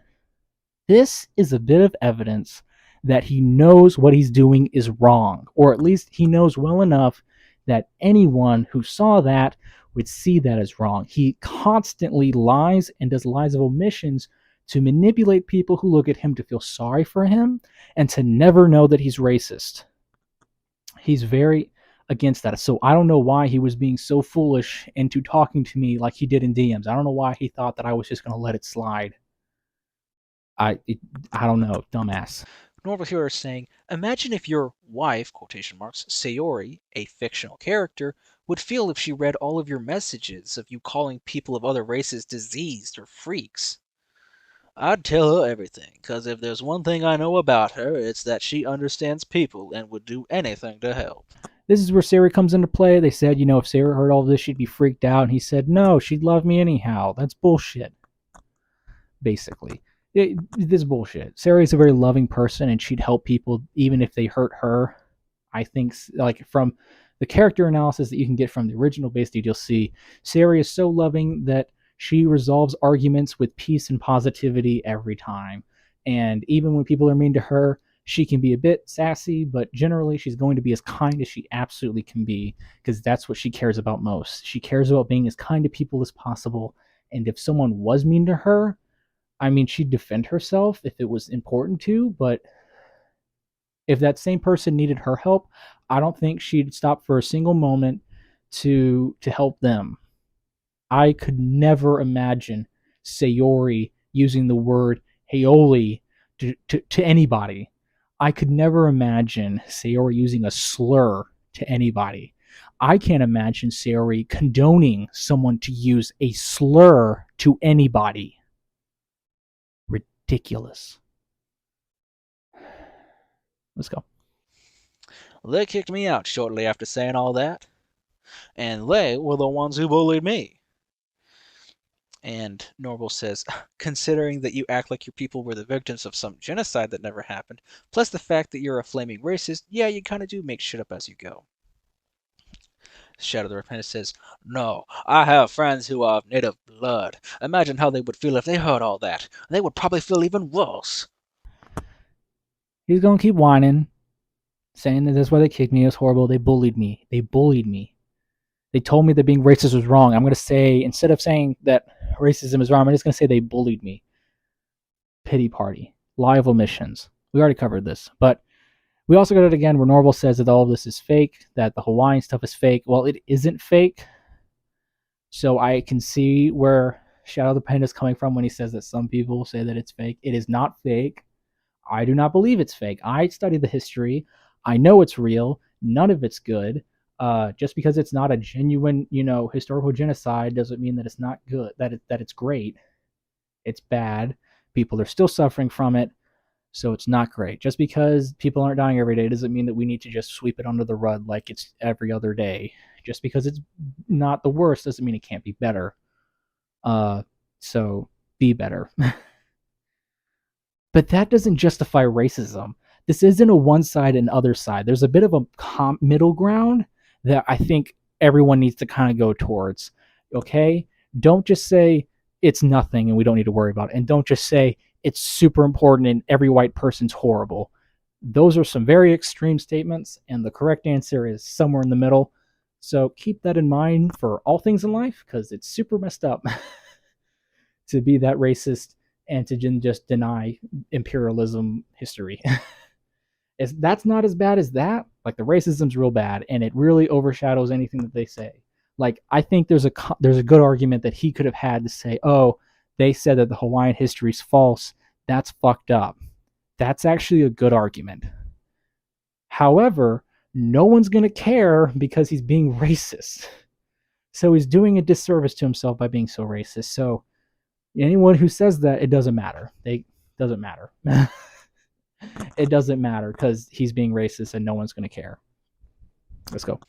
This is a bit of evidence that he knows what he's doing is wrong, or at least he knows well enough that anyone who saw that would see that as wrong. He constantly lies and does lies of omissions to manipulate people who look at him to feel sorry for him and to never know that he's racist. He's very against that. So I don't know why he was being so foolish into talking to me like he did in DMs. I don't know why he thought that I was just going to let it slide. I don't know, dumbass. Normal Hero is saying, imagine if your wife, quotation marks, Sayori, a fictional character, would feel if she read all of your messages of you calling people of other races diseased or freaks. I'd tell her everything, because if there's one thing I know about her, it's that she understands people and would do anything to help. This is where Sayori comes into play. They said, if Sayori heard all of this, she'd be freaked out. And he said, no, she'd love me anyhow. That's bullshit, basically. This is bullshit. Sayori's a very loving person, and she'd help people even if they hurt her. I think, like, from the character analysis that you can get from the original base DDLC, Sayori is so loving that she resolves arguments with peace and positivity every time. And even when people are mean to her, she can be a bit sassy, but generally she's going to be as kind as she absolutely can be, because that's what she cares about most. She cares about being as kind to people as possible. And if someone was mean to her, I mean, she'd defend herself if it was important to, but if that same person needed her help, I don't think she'd stop for a single moment to help them. I could never imagine Sayori using the word Haole to anybody. I could never imagine Sayori using a slur to anybody. I can't imagine Sayori condoning someone to use a slur to anybody. Ridiculous. Let's go. They kicked me out shortly after saying all that, and they were the ones who bullied me. And Norval says, considering that you act like your people were the victims of some genocide that never happened, plus the fact that you're a flaming racist, yeah, you kind of do make shit up as you go. Shadow the Red Panda says, no, I have friends who are of native blood. Imagine how they would feel if they heard all that. They would probably feel even worse. He's going to keep whining, saying that that's why they kicked me. It was horrible. They bullied me. They told me that being racist was wrong. I'm going to say, instead of saying that racism is wrong, I'm just going to say they bullied me. Pity party. Lie of omissions. We already covered this. But we also got it again where Norval says that all of this is fake, that the Hawaiian stuff is fake. Well, it isn't fake. So I can see where Shadow the Panda is coming from when he says that some people say that it's fake. It is not fake. I do not believe it's fake. I studied the history. I know it's real. None of it's good. Just because it's not a genuine, historical genocide doesn't mean that it's not good, that it's great. It's bad. People are still suffering from it, so it's not great. Just because people aren't dying every day doesn't mean that we need to just sweep it under the rug like it's every other day. Just because it's not the worst doesn't mean it can't be better. So be better. But that doesn't justify racism. This isn't a one side and other side. There's a bit of a middle ground that I think everyone needs to kind of go towards. Okay? Don't just say it's nothing and we don't need to worry about it. And don't just say it's super important and every white person's horrible. Those are some very extreme statements, and the correct answer is somewhere in the middle. So keep that in mind for all things in life, because it's super messed up to be that racist and to just deny imperialism history. That's not as bad as that. Like, the racism's real bad, and it really overshadows anything that they say. Like, I think there's a good argument that he could have had to say, oh, they said that the Hawaiian history is false. That's fucked up. That's actually a good argument. However, no one's going to care because he's being racist. So he's doing a disservice to himself by being so racist. So anyone who says that, it doesn't matter. Doesn't matter. It doesn't matter because he's being racist and no one's going to care. Let's go.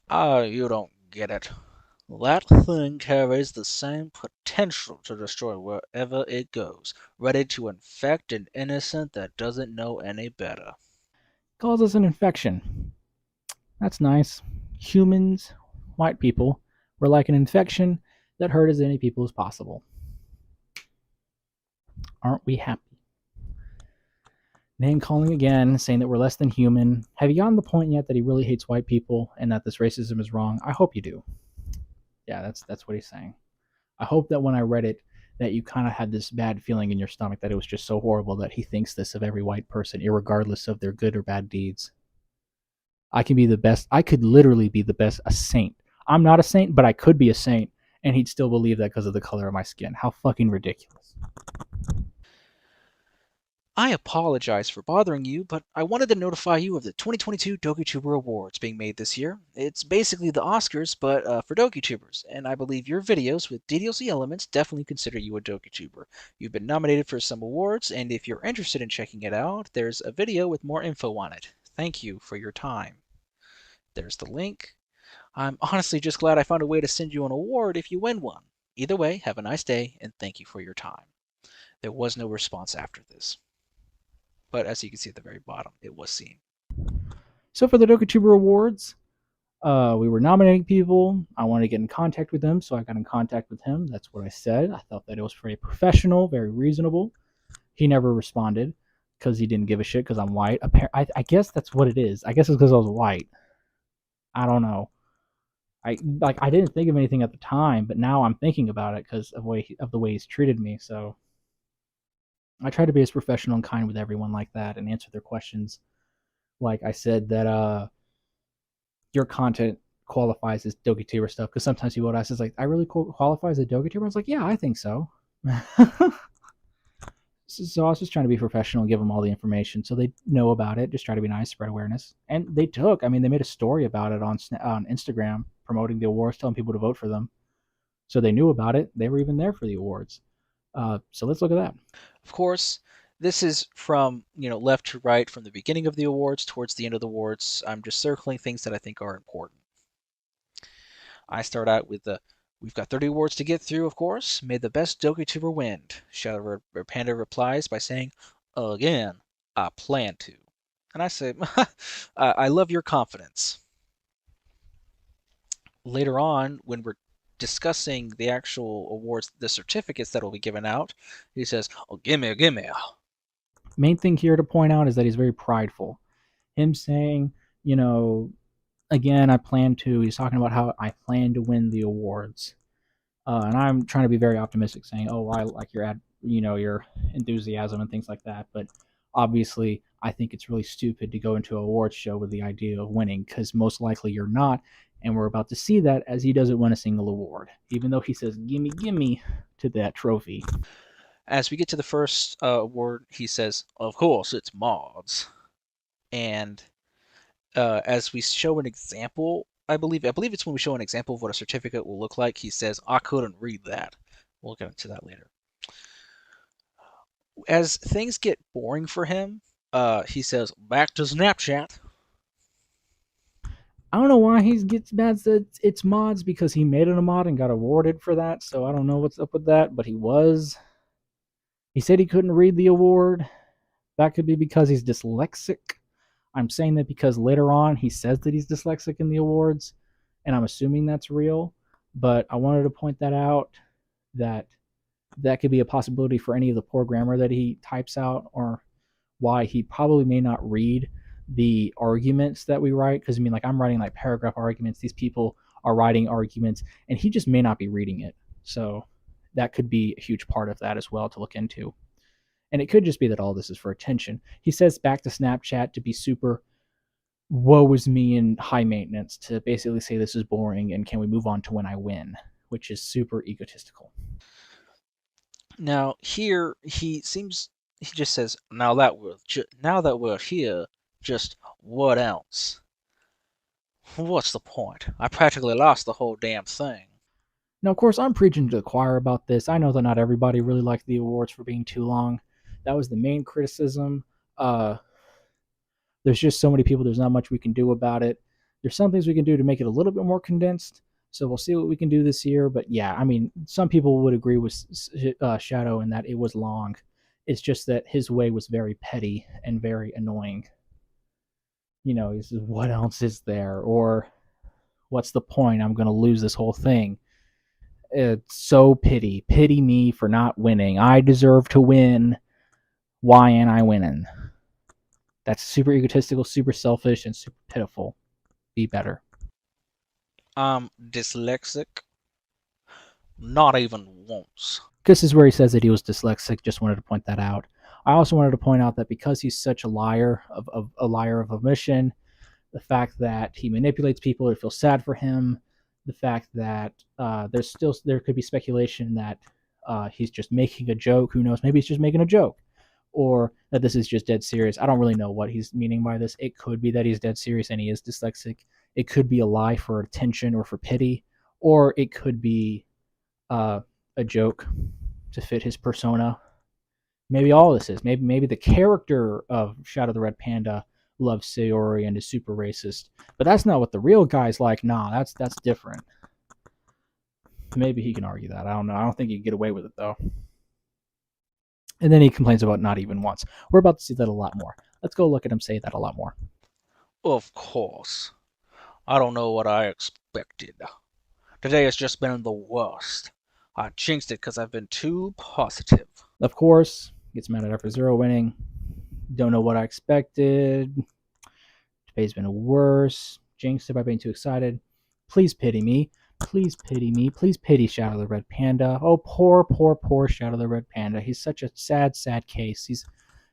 You don't get it. That thing carries the same potential to destroy wherever it goes, ready to infect an innocent that doesn't know any better. Calls us an infection. That's nice. Humans, white people, we're like an infection that hurt as many people as possible. Aren't we happy? Name calling again, saying that we're less than human. Have you gotten the point yet that he really hates white people and that this racism is wrong? I hope you do. Yeah, that's what he's saying. I hope that when I read it, that you kind of had this bad feeling in your stomach that it was just so horrible that he thinks this of every white person, irregardless of their good or bad deeds. I can be the best. I could literally be the best, a saint. I'm not a saint, but I could be a saint, and he'd still believe that because of the color of my skin. How fucking ridiculous. I apologize for bothering you, but I wanted to notify you of the 2022 dokituber Awards being made this year. It's basically the Oscars, but for dokitubers, and I believe your videos with DDLC elements definitely consider you a dokituber. You've been nominated for some awards, and if you're interested in checking it out, there's a video with more info on it. Thank you for your time. There's the link. I'm honestly just glad I found a way to send you an award if you win one. Either way, have a nice day, and thank you for your time. There was no response after this. But as you can see at the very bottom, it was seen. So for the dokituber awards, we were nominating people. I wanted to get in contact with them, so I got in contact with him. That's what I said. I thought that it was very professional, very reasonable. He never responded because he didn't give a shit because I'm white. I guess that's what it is. I guess it's because I was white. I don't know. I didn't think of anything at the time, but now I'm thinking about it because of the way he's treated me. So I try to be as professional and kind with everyone like that and answer their questions. Like I said that your content qualifies as dokituber stuff, because sometimes people would ask, "Is like, I really qualify as a dokituber?" I was like, "Yeah, I think so." So I was just trying to be professional and give them all the information so they know about it. Just try to be nice, spread awareness, and they took. I mean, they made a story about it on Instagram, promoting the awards, telling people to vote for them. So they knew about it. They were even there for the awards. So let's look at that. Of course, this is from left to right, from the beginning of the awards towards the end of the awards. I'm just circling things that I think are important. I start out with we've got 30 awards to get through, of course. May the best dokituber win. Shadow the Red Panda replies by saying, "Again, I plan to." And I say, I love your confidence. Later on, when we're discussing the actual awards, the certificates that will be given out, he says, "Oh, gimme, gimme." Main thing here to point out is that he's very prideful. Him saying, again, I plan to. He's talking about how I plan to win the awards, and I'm trying to be very optimistic, saying, "Oh, I like your enthusiasm and things like that." But obviously, I think it's really stupid to go into an awards show with the idea of winning, because most likely you're not, and we're about to see that as he doesn't win a single award, even though he says, "Gimme, gimme" to that trophy. As we get to the first award, he says, "Of course, it's mods." And as we show an example, I believe it's when we show an example of what a certificate will look like, he says, "I couldn't read that." We'll get into that later. As things get boring for him, he says, "Back to Snapchat." I don't know why he gets mad that it's mods, because he made it a mod and got awarded for that. So I don't know what's up with that, but he was. He said he couldn't read the award. That could be because he's dyslexic. I'm saying that because later on he says that he's dyslexic in the awards, and I'm assuming that's real. But I wanted to point that out, that that could be a possibility for any of the poor grammar that he types out, or why he probably may not read the arguments that we write. Because I mean, like, I'm writing like paragraph arguments. These people are writing arguments, and he just may not be reading it. So that could be a huge part of that as well to look into. And it could just be that all this is for attention. He says back to Snapchat to be super woe is me and high maintenance, to basically say this is boring and can we move on to when I win, which is super egotistical. Now here he just says, now that we're here, just what else? What's the point? I practically lost the whole damn thing. Now, of course, I'm preaching to the choir about this. I know that not everybody really liked the awards for being too long. That was the main criticism. There's just so many people, there's not much we can do about it. There's some things we can do to make it a little bit more condensed. So we'll see what we can do this year. But yeah, I mean, some people would agree with Shadow in that it was long. It's just that his way was very petty and very annoying. He says, "What else is there?" Or, "What's the point? I'm going to lose this whole thing." It's so pity me for not winning. I deserve to win. Why ain't I winning? That's super egotistical, super selfish, and super pitiful. Be better. Dyslexic? Not even once. This is where he says that he was dyslexic. Just wanted to point that out. I also wanted to point out that because he's such a liar of omission, the fact that he manipulates people to feel sad for him, the fact that there could be speculation that he's just making a joke. Who knows? Maybe he's just making a joke, or that this is just dead serious. I don't really know what he's meaning by this. It could be that he's dead serious and he is dyslexic. It could be a lie for attention or for pity, or it could be a joke to fit his persona. Maybe all this is. Maybe the character of Shadow the Red Panda loves Sayori and is super racist, but that's not what the real guy's like. Nah, that's different. Maybe he can argue that. I don't know. I don't think he can get away with it though. And then he complains about not even once. We're about to see that a lot more. Let's go look at him say that a lot more. Of course. I don't know what I expected. Today has just been the worst. I jinxed it because I've been too positive. Of course, gets mad at F0 winning. Don't know what I expected. Today's been worse. Jinxed it by being too excited. Please pity me. Please pity me. Please pity Shadow the Red Panda. Oh, poor Shadow the Red Panda. He's such a sad case. He's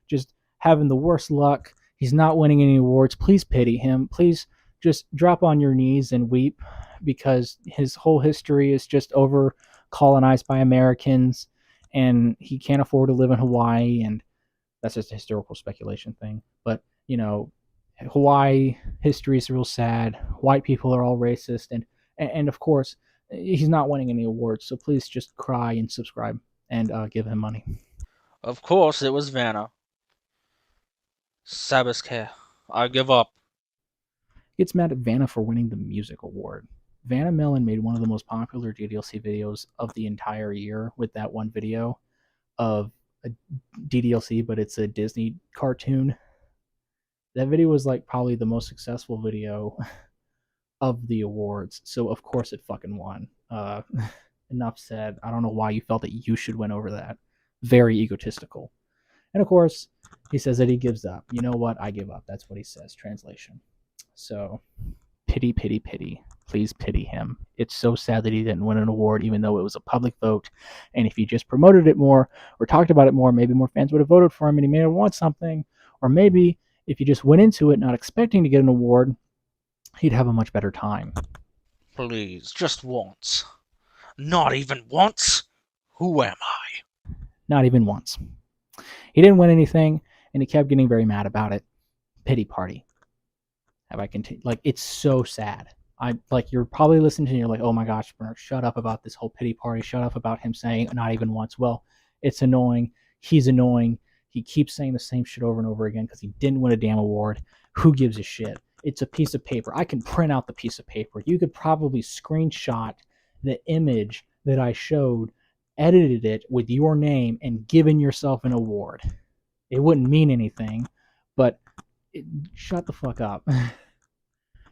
just having the worst luck. He's not winning any awards. Please pity him. Please just drop on your knees and weep because his whole history is just over colonized by Americans and he can't afford to live in Hawaii, and that's just a historical speculation thing. But, you know, Hawaii history is real sad. White people are all racist, and of course, he's not winning any awards, so please just cry and subscribe and give him money. Of course, it was Vanna. Sabaske. I give up. Gets mad at Vanna for winning the music award. Vanna Mellon made one of the most popular DDLC videos of the entire year with that one video of a DDLC, but it's a Disney cartoon. That video was like probably the most successful video of the awards, so of course it fucking won. Enough said. I don't know why you felt that you should win over that. Very egotistical. And of course, he says that he gives up. You know what? I give up. That's what he says. Translation. So, pity. Please pity him. It's so sad that he didn't win an award, even though it was a public vote. And if he just promoted it more or talked about it more, maybe more fans would have voted for him and he may have won something. Or maybe if he just went into it not expecting to get an award, he'd have a much better time. Please, just once. Not even once? Who am I? Not even once. He didn't win anything, and he kept getting very mad about it. Pity party. Have I continued? Like, it's so sad. You're probably listening to it and you're like, oh my gosh, Bernard, shut up about this whole pity party. Shut up about him saying not even once. Well, it's annoying. He's annoying. He keeps saying the same shit over and over again because he didn't win a damn award. Who gives a shit? It's a piece of paper. I can print out the piece of paper. You could probably screenshot the image that I showed, edited it with your name, and given yourself an award. It wouldn't mean anything, but shut the fuck up.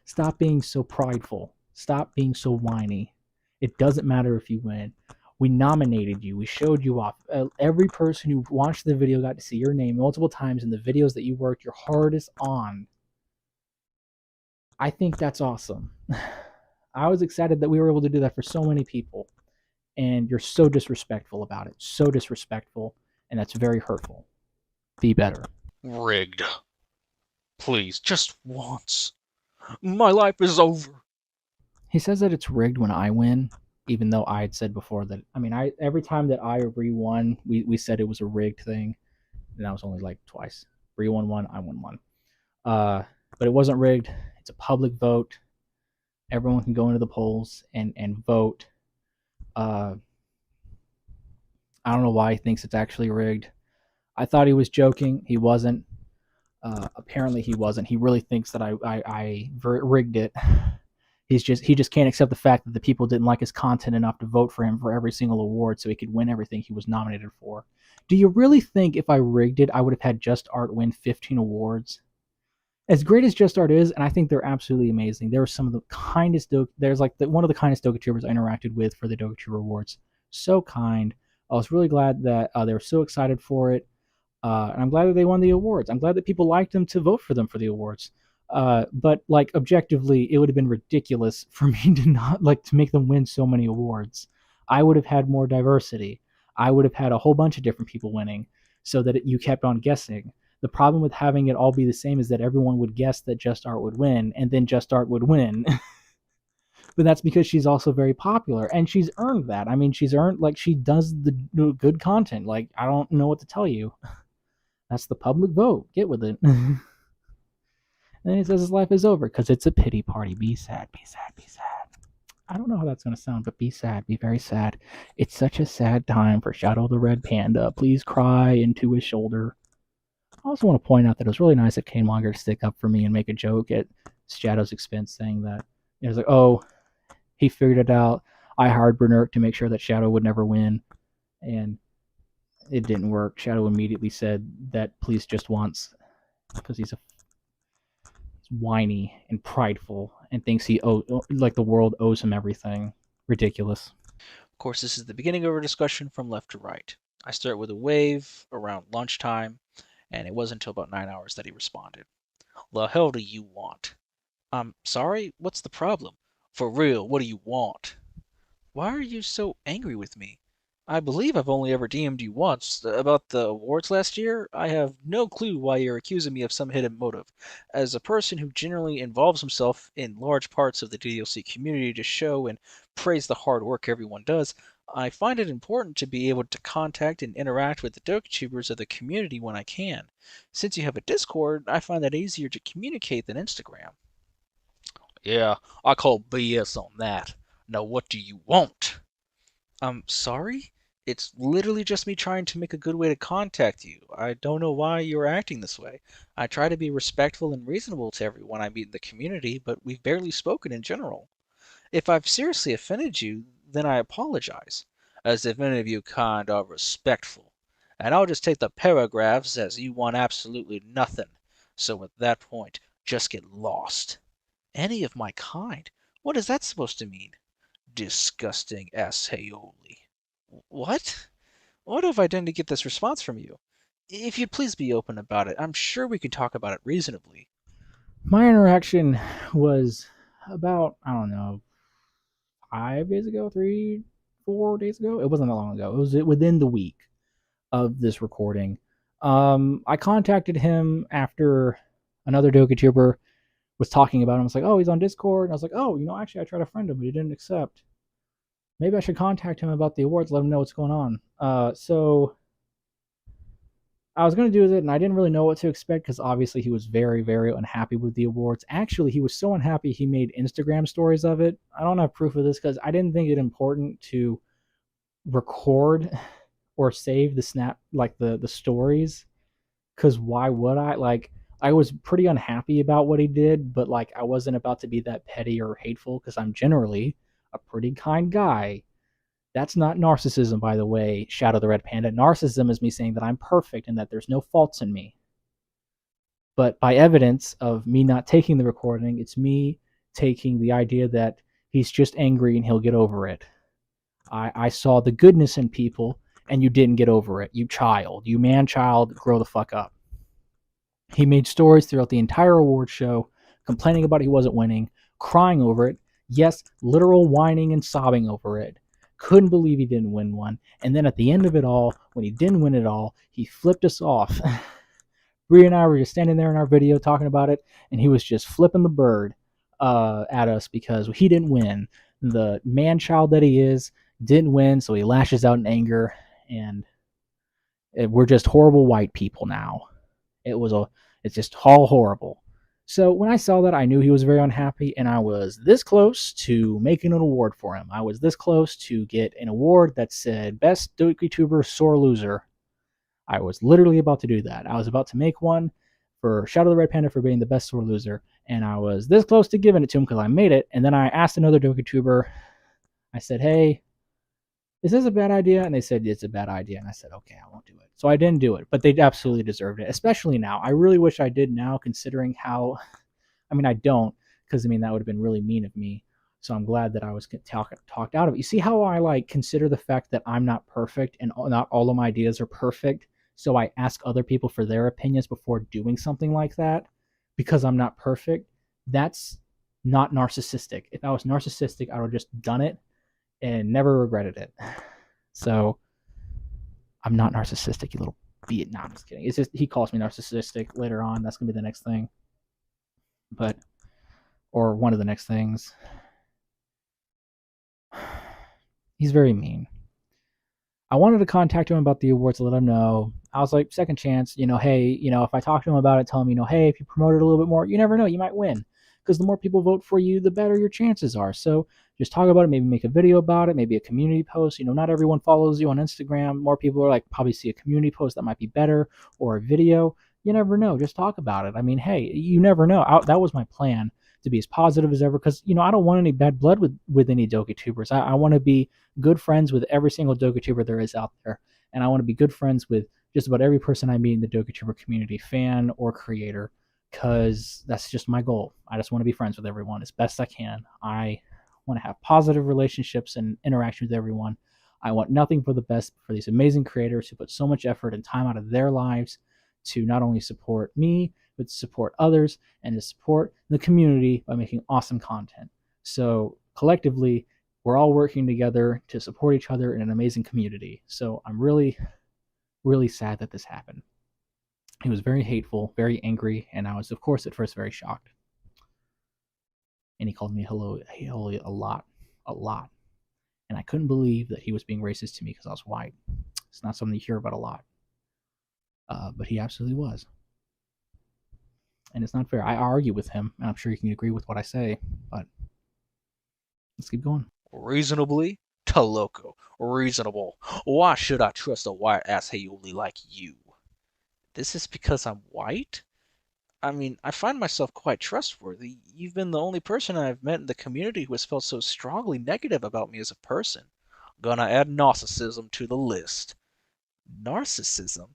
Stop being so prideful. Stop being so whiny. It doesn't matter if you win. We nominated you. We showed you off. Every person who watched the video got to see your name multiple times in the videos that you worked your hardest on. I think that's awesome. I was excited that we were able to do that for so many people. And you're so disrespectful about it. So disrespectful. And that's very hurtful. Be better. Rigged. Please, just once. My life is over. He says that it's rigged when I win, even though I had said before that, every time that I or Bree won, we said it was a rigged thing. And that was only like twice. Bree won one, I won one. But it wasn't rigged. It's a public vote. Everyone can go into the polls and vote. I don't know why he thinks it's actually rigged. I thought he was joking. He wasn't. Apparently he wasn't. He really thinks that I rigged it. He just can't accept the fact that the people didn't like his content enough to vote for him for every single award so he could win everything he was nominated for. Do you really think if I rigged it, I would have had Just Art win 15 awards? As great as Just Art is, and I think they're absolutely amazing. There were some of the kindest one of the kindest dokitubers I interacted with for the Dokituber Awards. So kind. I was really glad that they were so excited for it. And I'm glad that they won the awards. I'm glad that people liked them to vote for them for the awards. But like objectively, it would have been ridiculous for me to not to make them win so many awards. I would have had more diversity. I would have had a whole bunch of different people winning so that you kept on guessing. The problem with having it all be the same is that everyone would guess that Just Art would win, and then Just Art would win. But that's because she's also very popular, and she's earned that. I mean, she's earned, she does the good content. I don't know what to tell you. That's the public vote. Get with it. And then he says his life is over because it's a pity party. Be sad, be sad, be sad. I don't know how that's going to sound, but be sad, be very sad. It's such a sad time for Shadow the Red Panda. Please cry into his shoulder. I also want to point out that it was really nice of KaneMonger to stick up for me and make a joke at Shadow's expense, saying that it was like, oh, he figured it out. I hired Bernert to make sure that Shadow would never win, and it didn't work. Shadow immediately said that please just once, because he's whiny and prideful and thinks like the world owes him everything. Ridiculous. Of course, this is the beginning of our discussion from left to right. I start with a wave around lunchtime, and it wasn't until about 9 hours that he responded. The hell do you want? I'm sorry? What's the problem? For real, what do you want? Why are you so angry with me? I believe I've only ever DM'd you once. About the awards last year, I have no clue why you're accusing me of some hidden motive. As a person who generally involves himself in large parts of the DDLC community to show and praise the hard work everyone does, I find it important to be able to contact and interact with the dokitubers of the community when I can. Since you have a Discord, I find that easier to communicate than Instagram. Yeah, I call BS on that. Now what do you want? I'm sorry? It's literally just me trying to make a good way to contact you. I don't know why you're acting this way. I try to be respectful and reasonable to everyone I meet in the community, but we've barely spoken in general. If I've seriously offended you, then I apologize. As if any of you kind are respectful. And I'll just take the paragraphs as you want absolutely nothing. So at that point, just get lost. Any of my kind? What is that supposed to mean? Disgusting ass Haole. What? What have I done to get this response from you? If you'd please be open about it, I'm sure we could talk about it reasonably. My interaction was about, I don't know, 5 days ago, 3, 4 days ago. It wasn't that long ago. It was within the week of this recording. I contacted him after another dokituber was talking about him. I was like, oh, he's on Discord. And I was like, oh, actually, I tried to friend him, but he didn't accept. Maybe I should contact him about the awards, let him know what's going on. So I was going to do it, and I didn't really know what to expect because obviously he was very, very unhappy with the awards. Actually, he was so unhappy he made Instagram stories of it. I don't have proof of this because I didn't think it important to record or save the snap, like the stories, because why would I? Like, I was pretty unhappy about what he did, but like I wasn't about to be that petty or hateful because I'm generally a pretty kind guy. That's not narcissism, by the way, Shadow the Red Panda. Narcissism is me saying that I'm perfect and that there's no faults in me. But by evidence of me not taking the recording, it's me taking the idea that he's just angry and he'll get over it. I saw the goodness in people and you didn't get over it. You child, you man child, grow the fuck up. He made stories throughout the entire award show, complaining about he wasn't winning, crying over it. Yes, literal whining and sobbing over it. Couldn't believe he didn't win one. And then at the end of it all, when he didn't win it all, he flipped us off. Bree and I were just standing there in our video talking about it, and he was just flipping the bird at us because he didn't win. The man child that he is didn't win, so he lashes out in anger, and we're just horrible white people now. It's just all horrible. So when I saw that, I knew he was very unhappy, and I was this close to making an award for him. I was this close to get an award that said Best dokituber Sore Loser. I was literally about to do that. I was about to make one for Shadow the Red Panda for being the best sore loser, and I was this close to giving it to him because I made it, and then I asked another dokituber, I said, hey, is this a bad idea? And they said, it's a bad idea. And I said, okay, I won't do it. So I didn't do it, but they absolutely deserved it, especially now. I really wish I did now, considering how, I don't, because that would have been really mean of me. So I'm glad that I was talked out of it. You see how I consider the fact that I'm not perfect and not all of my ideas are perfect. So I ask other people for their opinions before doing something like that because I'm not perfect. That's not narcissistic. If I was narcissistic, I would have just done it and never regretted it. So I'm not narcissistic, you little beat. No, I'm just kidding. It's just he calls me narcissistic later on. That's gonna be the next thing. Or one of the next things. He's very mean. I wanted to contact him about the awards to let him know. I was like, second chance, hey, if I talk to him about it, tell him, hey, if you promote it a little bit more, you never know, you might win. Because the more people vote for you, the better your chances are. So just talk about it, maybe make a video about it, maybe a community post. Not everyone follows you on Instagram. More people are like, probably see a community post that might be better, or a video. You never know. Just talk about it. I mean, hey, you never know. That was my plan, to be as positive as ever, because I don't want any bad blood with any dokitubers. I want to be good friends with every single dokituber there is out there, and I want to be good friends with just about every person I meet in the dokituber community, fan or creator, because that's just my goal. I just want to be friends with everyone as best I can. I want to have positive relationships and interaction with everyone. I want nothing but the best for these amazing creators who put so much effort and time out of their lives to not only support me, but to support others and to support the community by making awesome content. So collectively, we're all working together to support each other in an amazing community. So I'm really, really sad that this happened. He was very hateful, very angry, and I was, of course, at first very shocked. And he called me Haole a lot, a lot. And I couldn't believe that he was being racist to me because I was white. It's not something you hear about a lot. But he absolutely was. And it's not fair. I argue with him, and I'm sure you can agree with what I say, but let's keep going. Reasonably to loco. Reasonable. Why should I trust a white ass Haole like you? This is because I'm white? I mean, I find myself quite trustworthy. You've been the only person I've met in the community who has felt so strongly negative about me as a person. Gonna add narcissism to the list. Narcissism?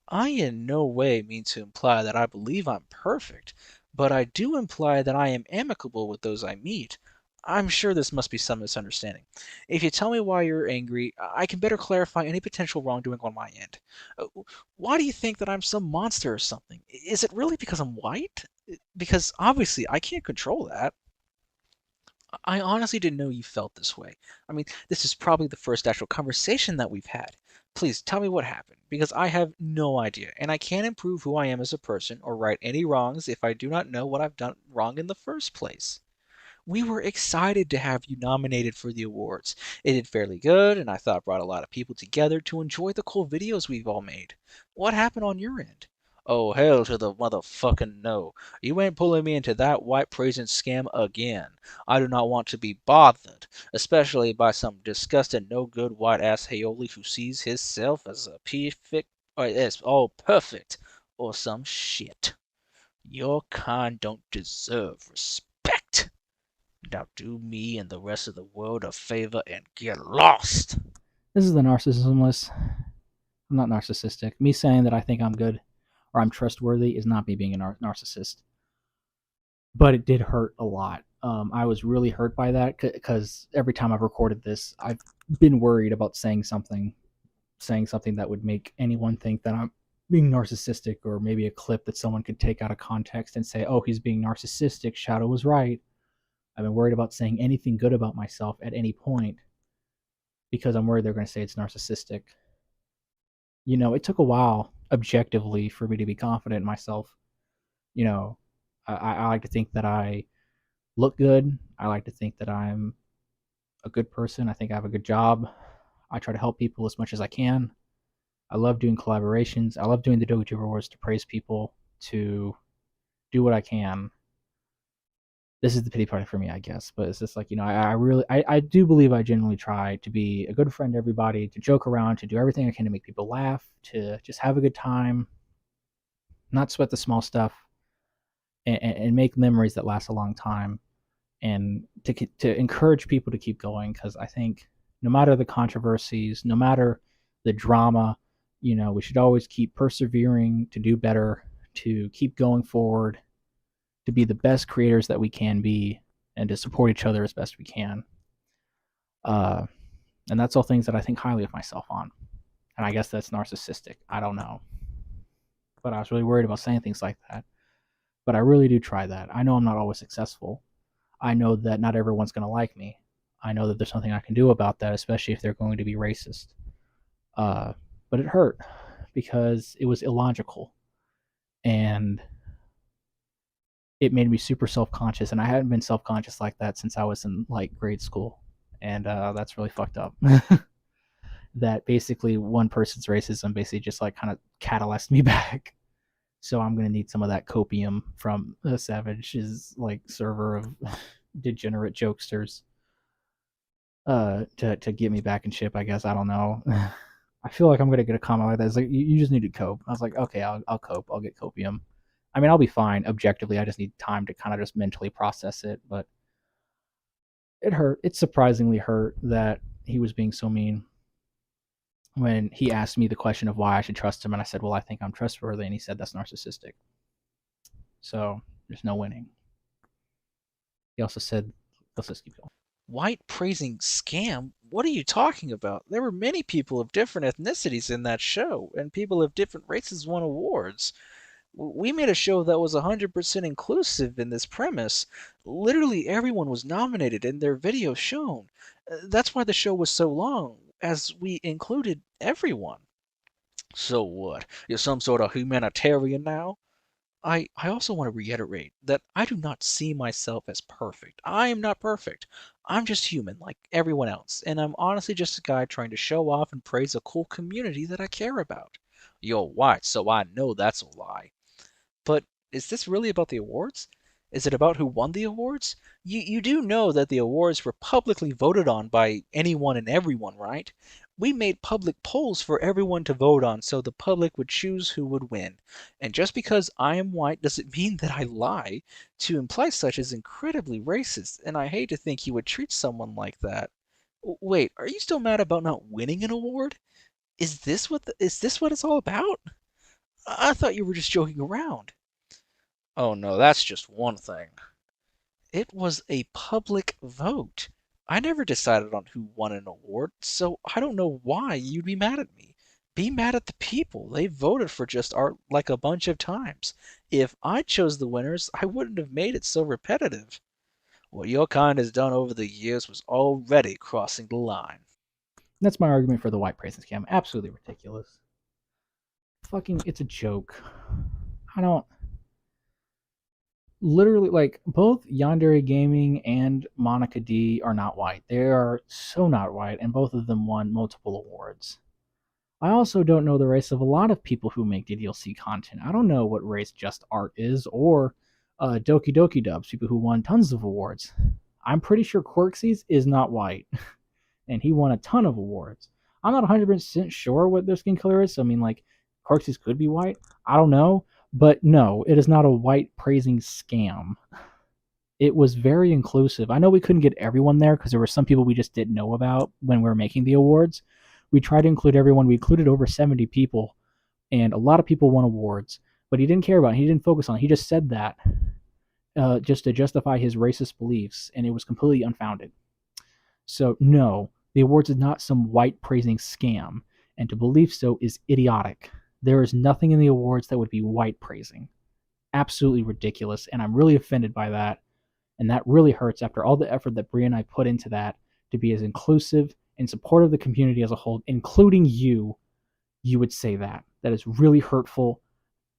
I in no way mean to imply that I believe I'm perfect, but I do imply that I am amicable with those I meet. I'm sure this must be some misunderstanding. If you tell me why you're angry, I can better clarify any potential wrongdoing on my end. Why do you think that I'm some monster or something? Is it really because I'm white? Because obviously I can't control that. I honestly didn't know you felt this way. I mean, this is probably the first actual conversation that we've had. Please tell me what happened, because I have no idea, and I can't improve who I am as a person or right any wrongs if I do not know what I've done wrong in the first place. We were excited to have you nominated for the awards. It did fairly good, and I thought it brought a lot of people together to enjoy the cool videos we've all made. What happened on your end? Oh, hell to the motherfucking no. You ain't pulling me into that white praising scam again. I do not want to be bothered, especially by some disgusting no good white ass Haole who sees himself as a perfect, or as all perfect, or some shit. Your kind don't deserve respect. Now do me and the rest of the world a favor and get lost. This is the narcissism list. I'm not narcissistic. Me saying that I think I'm good or I'm trustworthy is not me being a narcissist. But it did hurt a lot. I was really hurt by that because every time I've recorded this, I've been worried about saying something that would make anyone think that I'm being narcissistic, or maybe a clip that someone could take out of context and say, oh, he's being narcissistic. Shadow was right. I've been worried about saying anything good about myself at any point because I'm worried they're going to say it's narcissistic. It took a while objectively for me to be confident in myself. I like to think that I look good. I like to think that I'm a good person. I think I have a good job. I try to help people as much as I can. I love doing collaborations. I love doing the dokituber awards to praise people, to do what I can. This is the pity party for me, I guess. But it's just like, I do believe I genuinely try to be a good friend to everybody, to joke around, to do everything I can to make people laugh, to just have a good time, not sweat the small stuff, and make memories that last a long time, and to encourage people to keep going, because I think no matter the controversies, no matter the drama, we should always keep persevering to do better, to keep going forward, to be the best creators that we can be, and to support each other as best we can. And that's all things that I think highly of myself on. And I guess that's narcissistic. I don't know. But I was really worried about saying things like that. But I really do try that. I know I'm not always successful. I know that not everyone's going to like me. I know that there's something I can do about that, especially if they're going to be racist. But it hurt because it was illogical. And it made me super self-conscious, and I hadn't been self-conscious like that since I was in grade school, and that's really fucked up. that basically one person's racism basically just like kind of catalyzed me back. So I'm gonna need some of that copium from Savage's like server of degenerate jokesters to get me back in ship. I guess I don't know. I feel like I'm gonna get a comment like that. It's like you just need to cope. I was like, okay, I'll cope. I'll get copium. I mean, I'll be fine objectively. I just need time to kind of just mentally process it. But it hurt. It surprisingly hurt that he was being so mean when he asked me the question of why I should trust him, and I said, well, I think I'm trustworthy, and he said that's narcissistic. So there's no winning. He also said, let's just keep going. White praising scam? What are you talking about? There were many people of different ethnicities in that show, and people of different races won awards. We made a show that was 100% inclusive in this premise. Literally everyone was nominated and their videos shown. That's why the show was so long, as we included everyone. So what? You're some sort of humanitarian now? I also want to reiterate that I do not see myself as perfect. I am not perfect. I'm just human like everyone else, and I'm honestly just a guy trying to show off and praise a cool community that I care about. You're white, so I know that's a lie. But is this really about the awards? Is it about who won the awards? You do know that the awards were publicly voted on by anyone and everyone, right? We made public polls for everyone to vote on so the public would choose who would win. And just because I am white doesn't mean that I lie. To imply such is incredibly racist, and I hate to think you would treat someone like that. Wait, are you still mad about not winning an award? Is this what it's all about? I thought you were just joking around. Oh no, that's just one thing. It was a public vote. I never decided on who won an award, so I don't know why you'd be mad at me. Be mad at the people. They voted for just art like a bunch of times. If I chose the winners, I wouldn't have made it so repetitive. What your kind has done over the years was already crossing the line. That's my argument for the white praising scam. Absolutely ridiculous. Fucking, it's a joke. I don't. Literally, like, both Yandere Gaming and Monica D are not white. They are so not white, and both of them won multiple awards. I also don't know the race of a lot of people who make DDLC content. I don't know what race Just Art is, or Doki Doki Dubs, people who won tons of awards. I'm pretty sure Quirksies is not white, and he won a ton of awards. I'm not 100% sure what their skin color is, so I mean, like, Quirksies could be white. I don't know. But no, it is not a white praising scam. It was very inclusive. I know we couldn't get everyone there because there were some people we just didn't know about when we were making the awards. We tried to include everyone. We included over 70 people, and a lot of people won awards. But he didn't care about it. He didn't focus on it. He just said that just to justify his racist beliefs, and it was completely unfounded. So, no, the awards is not some white praising scam, and to believe so is idiotic. There is nothing in the awards that would be white praising. Absolutely ridiculous, and I'm really offended by that. And that really hurts after all the effort that Bria and I put into that to be as inclusive and supportive of the community as a whole, including you. You would say that. That is really hurtful,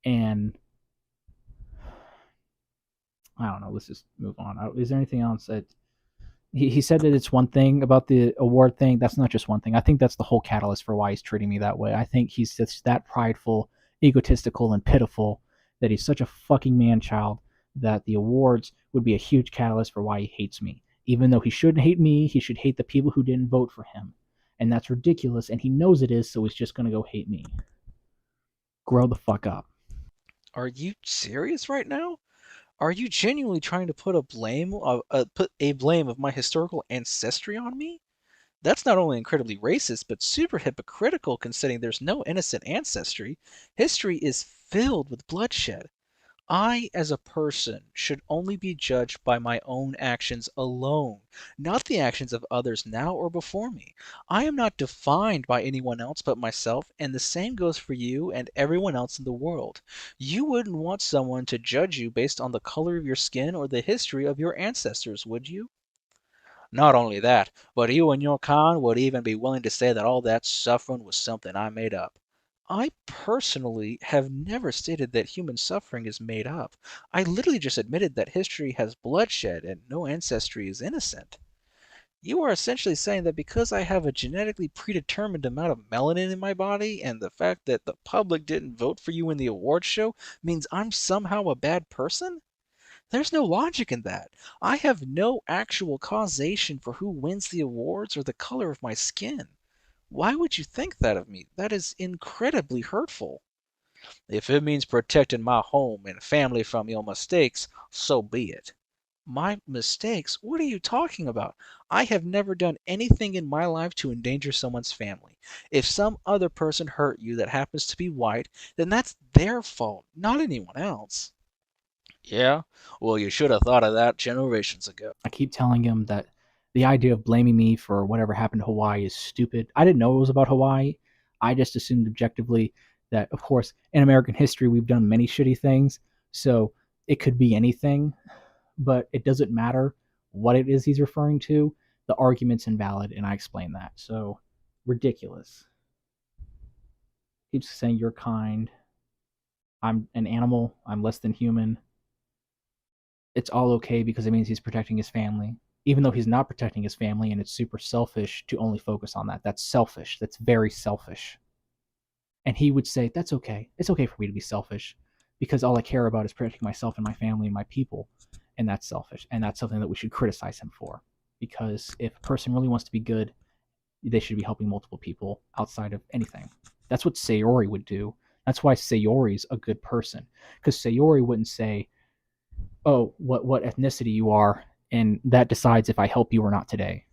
and I don't know. Let's just move on. Is there anything else that he said that it's one thing about the award thing? That's not just one thing. I think that's the whole catalyst for why he's treating me that way. I think he's just that prideful, egotistical, and pitiful that he's such a fucking man-child that the awards would be a huge catalyst for why he hates me. Even though he shouldn't hate me, he should hate the people who didn't vote for him. And that's ridiculous, and he knows it is, so he's just going to go hate me. Grow the fuck up. Are you serious right now? Are you genuinely trying to put a blame of my historical ancestry on me? That's not only incredibly racist, but super hypocritical considering there's no innocent ancestry. History is filled with bloodshed. I, as a person, should only be judged by my own actions alone, not the actions of others now or before me. I am not defined by anyone else but myself, and the same goes for you and everyone else in the world. You wouldn't want someone to judge you based on the color of your skin or the history of your ancestors, would you? Not only that, but you and your kind would even be willing to say that all that suffering was something I made up. I personally have never stated that human suffering is made up. I literally just admitted that history has bloodshed and no ancestry is innocent. You are essentially saying that because I have a genetically predetermined amount of melanin in my body and the fact that the public didn't vote for you in the awards show means I'm somehow a bad person? There's no logic in that. I have no actual causation for who wins the awards or the color of my skin. Why would you think that of me? That is incredibly hurtful. If it means protecting my home and family from your mistakes, so be it. My mistakes? What are you talking about? I have never done anything in my life to endanger someone's family. If some other person hurt you that happens to be white, then that's their fault, not anyone else. Yeah? Well, you should have thought of that generations ago. I keep telling him that the idea of blaming me for whatever happened to Hawaii is stupid. I didn't know it was about Hawaii. I just assumed objectively that, of course, in American history, we've done many shitty things. So it could be anything, but it doesn't matter what it is he's referring to. The argument's invalid, and I explain that. So ridiculous. Keeps saying you're kind. I'm an animal. I'm less than human. It's all okay because it means he's protecting his family, even though he's not protecting his family, and it's super selfish to only focus on that. That's selfish. That's very selfish. And he would say, that's okay. It's okay for me to be selfish because all I care about is protecting myself and my family and my people. And that's selfish. And that's something that we should criticize him for. Because if a person really wants to be good, they should be helping multiple people outside of anything. That's what Sayori would do. That's why Sayori's a good person. Because Sayori wouldn't say, oh, what ethnicity you are, and that decides if I help you or not today.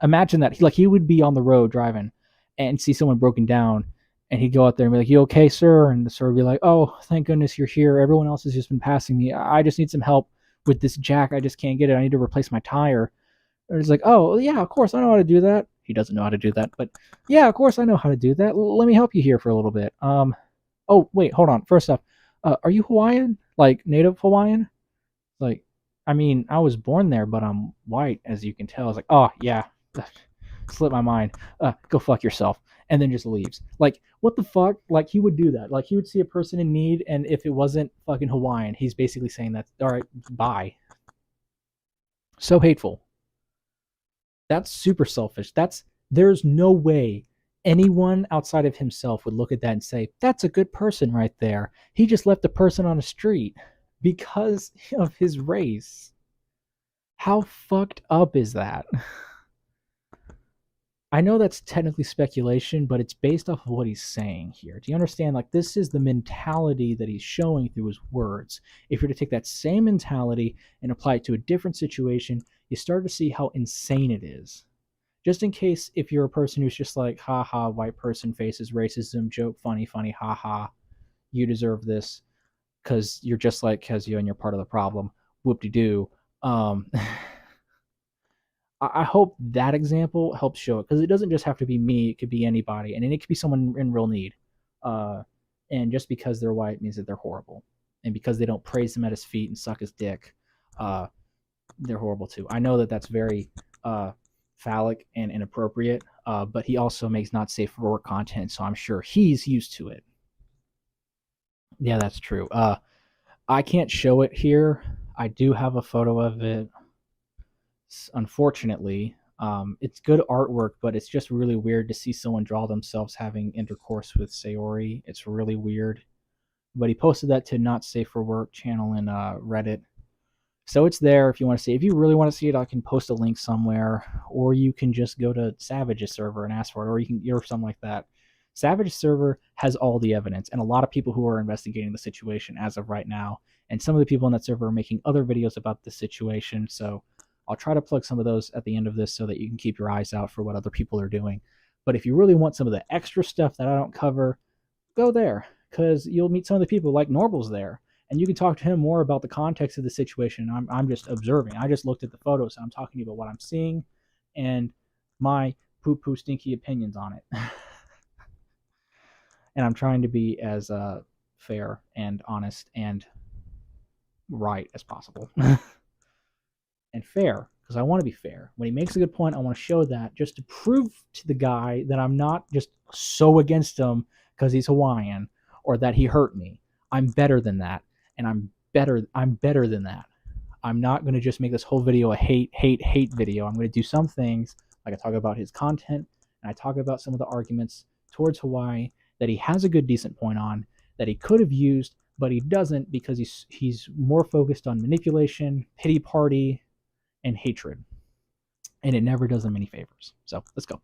Imagine that. Like, he would be on the road driving and see someone broken down, and he'd go out there and be like, you okay, sir? And the sir would be like, oh, thank goodness you're here. Everyone else has just been passing me. I just need some help with this jack. I just can't get it. I need to replace my tire. And it's like, oh, yeah, of course, I know how to do that. He doesn't know how to do that, but yeah, of course, I know how to do that. Let me help you here for a little bit. Oh, wait, hold on. First off, are you Hawaiian? Like, native Hawaiian? Like, I mean, I was born there, but I'm white, as you can tell. I was like, oh, yeah, slipped my mind. Go fuck yourself. And then just leaves. Like, what the fuck? Like, he would do that. Like, he would see a person in need, and if it wasn't fucking Hawaiian, he's basically saying that, all right, bye. So hateful. That's super selfish. There's no way anyone outside of himself would look at that and say, that's a good person right there. He just left a person on the street because of his race. How fucked up is that? I know that's technically speculation, but it's based off of what he's saying here. Do you understand? Like, this is the mentality that he's showing through his words. If you're to take that same mentality and apply it to a different situation, you start to see how insane it is. Just in case, if you're a person who's just like, haha, white person faces racism, joke, funny, funny, haha, you deserve this because you're just like Kezio and you're part of the problem, whoop-de-doo. I hope that example helps show it, because it doesn't just have to be me. It could be anybody, and it could be someone in real need. And just because they're white means that they're horrible, and because they don't praise him at his feet and suck his dick, they're horrible too. I know that that's very phallic and inappropriate, but he also makes not safe for work content, so I'm sure he's used to it. Yeah, that's true. I can't show it here. I do have a photo of it. Unfortunately, it's good artwork, but it's just really weird to see someone draw themselves having intercourse with Sayori. It's really weird. But he posted that to Not Safe for Work channel in Reddit. So it's there if you want to see it. If you really want to see it, I can post a link somewhere, or you can just go to Savage's server and ask for it, or you can or something like that. Savage's server has all the evidence, and a lot of people who are investigating the situation as of right now. And some of the people on that server are making other videos about the situation. So I'll try to plug some of those at the end of this so that you can keep your eyes out for what other people are doing. But if you really want some of the extra stuff that I don't cover, go there, because you'll meet some of the people like Norbal's there, and you can talk to him more about the context of the situation. I'm just observing. I just looked at the photos, and I'm talking to you about what I'm seeing and my poo-poo stinky opinions on it. And I'm trying to be as fair and honest and right as possible. And fair, because I want to be fair. When he makes a good point, I want to show that, just to prove to the guy that I'm not just so against him because he's Hawaiian or that he hurt me. I'm better than that, and I'm better than that. I'm not going to just make this whole video a hate video. I'm going to do some things, like I talk about his content, and I talk about some of the arguments towards Hawaii that he has a good, decent point on, that he could have used, but he doesn't because he's more focused on manipulation, pity party, and hatred. And it never does him any favors. So let's go.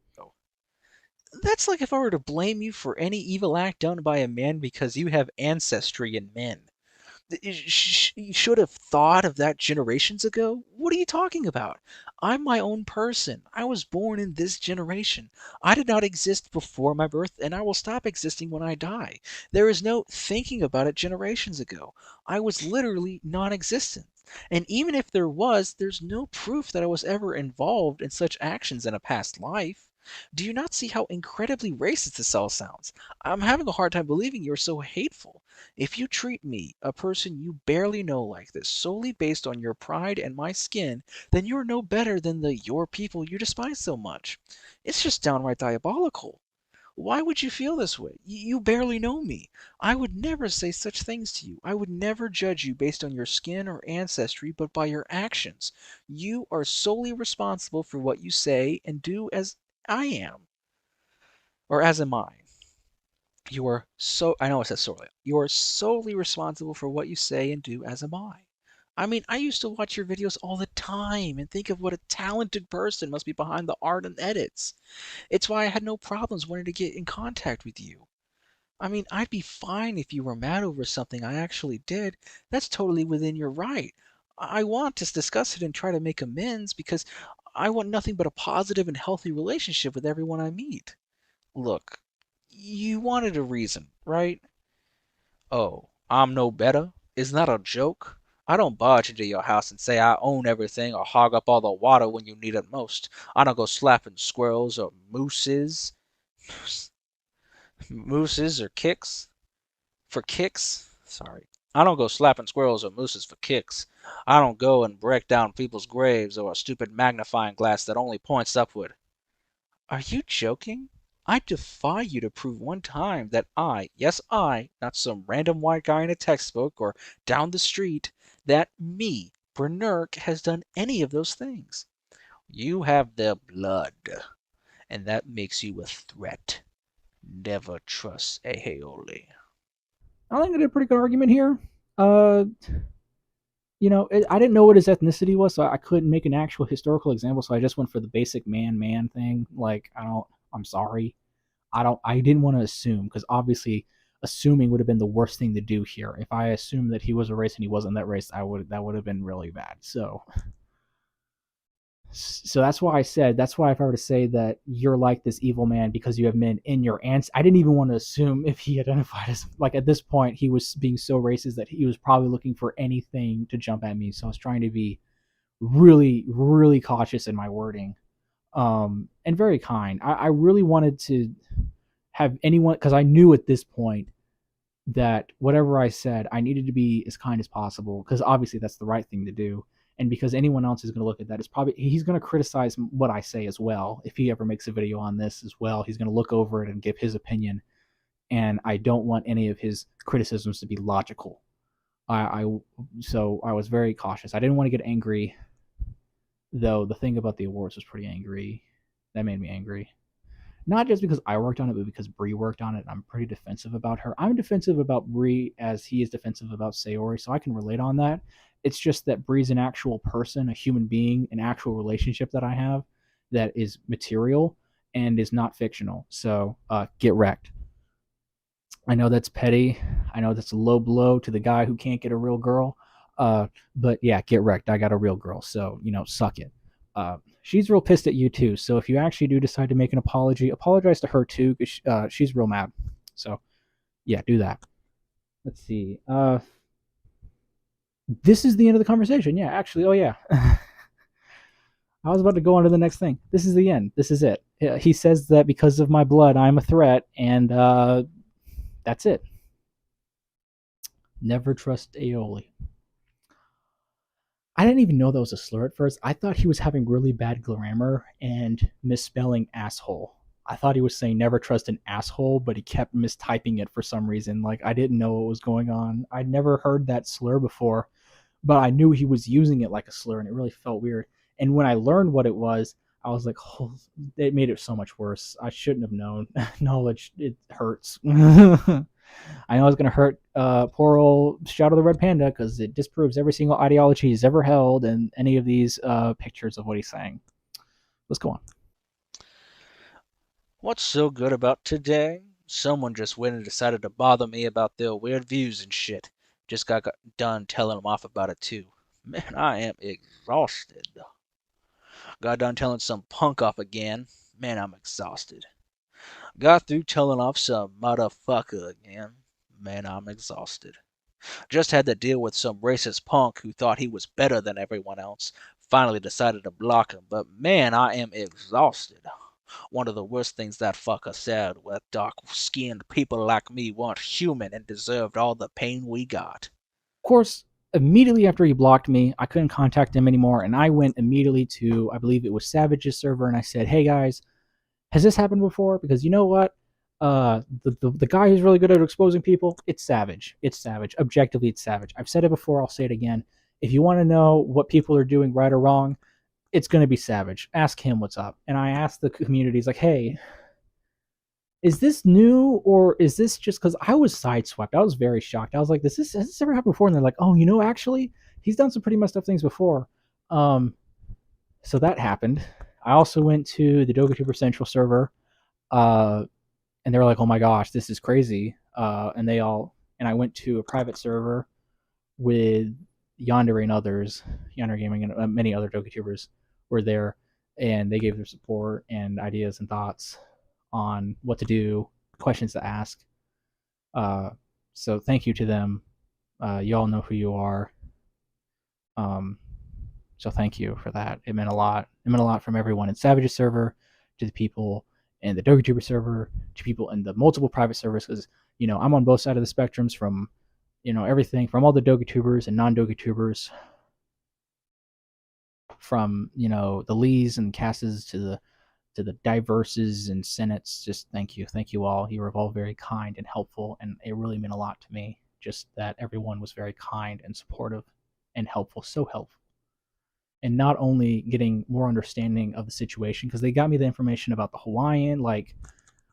That's like if I were to blame you for any evil act done by a man because you have ancestry in men. You should have thought of that generations ago. What are you talking about? I'm my own person. I was born in this generation. I did not exist before my birth, and I will stop existing when I die. There is no thinking about it generations ago. I was literally non existent. And even if there was, there's no proof that I was ever involved in such actions in a past life. Do you not see how incredibly racist this all sounds? I'm having a hard time believing you're so hateful. If you treat me, a person you barely know, like this solely based on your pride and my skin, then you're no better than the your people you despise so much. It's just downright diabolical. Why would you feel this way? You barely know me. I would never say such things to you. I would never judge you based on your skin or ancestry, but by your actions. You are solely responsible for what you say and do, as I am, or as am I. I know it says solely. You are solely responsible for what you say and do, as am I. I mean, I used to watch your videos all the time and think of what a talented person must be behind the art and edits. It's why I had no problems wanting to get in contact with you. I mean, I'd be fine if you were mad over something I actually did. That's totally within your right. I want to discuss it and try to make amends because I want nothing but a positive and healthy relationship with everyone I meet. Look, you wanted a reason, right? Oh, I'm no better? Isn't that a joke? I don't barge into your house and say I own everything or hog up all the water when you need it most. I don't go slapping squirrels or mooses. Mooses or kicks? For kicks? Sorry. I don't go slapping squirrels or mooses for kicks. I don't go and break down people's graves or a stupid magnifying glass that only points upward. Are you joking? I defy you to prove one time that I, yes I, not some random white guy in a textbook or down the street, that me, Bernurk, has done any of those things. You have their blood, and that makes you a threat. Never trust a Haole. I think I did a pretty good argument here. Uh, I didn't know what his ethnicity was, so I couldn't make an actual historical example. So I just went for the basic man thing. Like, I'm sorry. I didn't want to assume because obviously assuming would have been the worst thing to do here. If I assumed that he was a race and he wasn't that race, that would have been really bad. So that's why if I were to say that you're like this evil man because you have men in your ants, I didn't even want to assume if he identified as, like, at this point he was being so racist that he was probably looking for anything to jump at me. So I was trying to be really, really cautious in my wording, and very kind. I really wanted to have anyone, because I knew at this point that whatever I said, I needed to be as kind as possible because obviously that's the right thing to do. And because anyone else is going to look at that, it's probably he's going to criticize what I say as well. If he ever makes a video on this as well, he's going to look over it and give his opinion. And I don't want any of his criticisms to be logical. So I was very cautious. I didn't want to get angry, though. The thing about the awards was pretty angry. That made me angry. Not just because I worked on it, but because Bree worked on it. I'm pretty defensive about her. I'm defensive about Bree as he is defensive about Sayori, so I can relate on that. It's just that Bree's an actual person, a human being, an actual relationship that I have that is material and is not fictional. So get wrecked. I know that's petty. I know that's a low blow to the guy who can't get a real girl. But yeah, get wrecked. I got a real girl, so suck it. She's real pissed at you too. So if you actually do decide to make an apology, apologize to her too, because she's real mad. So yeah, do that. Let's see. This is the end of the conversation. Yeah, actually. Oh yeah. I was about to go on to the next thing. This is the end. This is it. He says that because of my blood, I'm a threat, and that's it. Never trust aioli. I didn't even know that was a slur at first. I thought he was having really bad grammar and misspelling asshole. I thought he was saying never trust an asshole, but he kept mistyping it for some reason. Like, I didn't know what was going on. I'd never heard that slur before, but I knew he was using it like a slur, and it really felt weird. And when I learned what it was, I was like, oh, it made it so much worse. I shouldn't have known. Knowledge, it hurts. I know it's going to hurt poor old Shadow the Red Panda because it disproves every single ideology he's ever held in any of these pictures of what he's saying. Let's go on. What's so good about today? Someone just went and decided to bother me about their weird views and shit. Just got done telling them off about it too. Man, I am exhausted. Got done telling some punk off again. Man, I'm exhausted. Got through telling off some motherfucker again. Man, I'm exhausted. Just had to deal with some racist punk who thought he was better than everyone else. Finally decided to block him, but man, I am exhausted. One of the worst things that fucker said was dark-skinned people like me weren't human and deserved all the pain we got. Of course, immediately after he blocked me, I couldn't contact him anymore, and I went immediately to, I believe it was Savage's server, and I said, hey guys, has this happened before? Because you know what? The guy who's really good at exposing people, it's Savage. It's Savage. Objectively, it's Savage. I've said it before, I'll say it again. If you want to know what people are doing right or wrong, it's going to be Savage. Ask him what's up. And I asked the communities, like, hey, is this new or is this just because I was sideswiped? I was very shocked. I was like, has this ever happened before? And they're like, oh, actually, he's done some pretty messed up things before. So that happened. I also went to the dokituber Sentral server, and they were like, oh my gosh, this is crazy. And I went to a private server with Yandere and others, Yandere Gaming and many other dokitubers were there, and they gave their support and ideas and thoughts on what to do, questions to ask. So thank you to them. You all know who you are. So thank you for that. It meant a lot. It meant a lot from everyone in Savage's server to the people in the dokituber server to people in the multiple private servers, because I'm on both sides of the spectrums, from everything from all the dokitubers and non-dokitubers, from the Lees and Casses to the diverses and senates. Just thank you all. You were all very kind and helpful, and it really meant a lot to me, just that everyone was very kind and supportive and helpful, so helpful. And not only getting more understanding of the situation, because they got me the information about the Hawaiian, like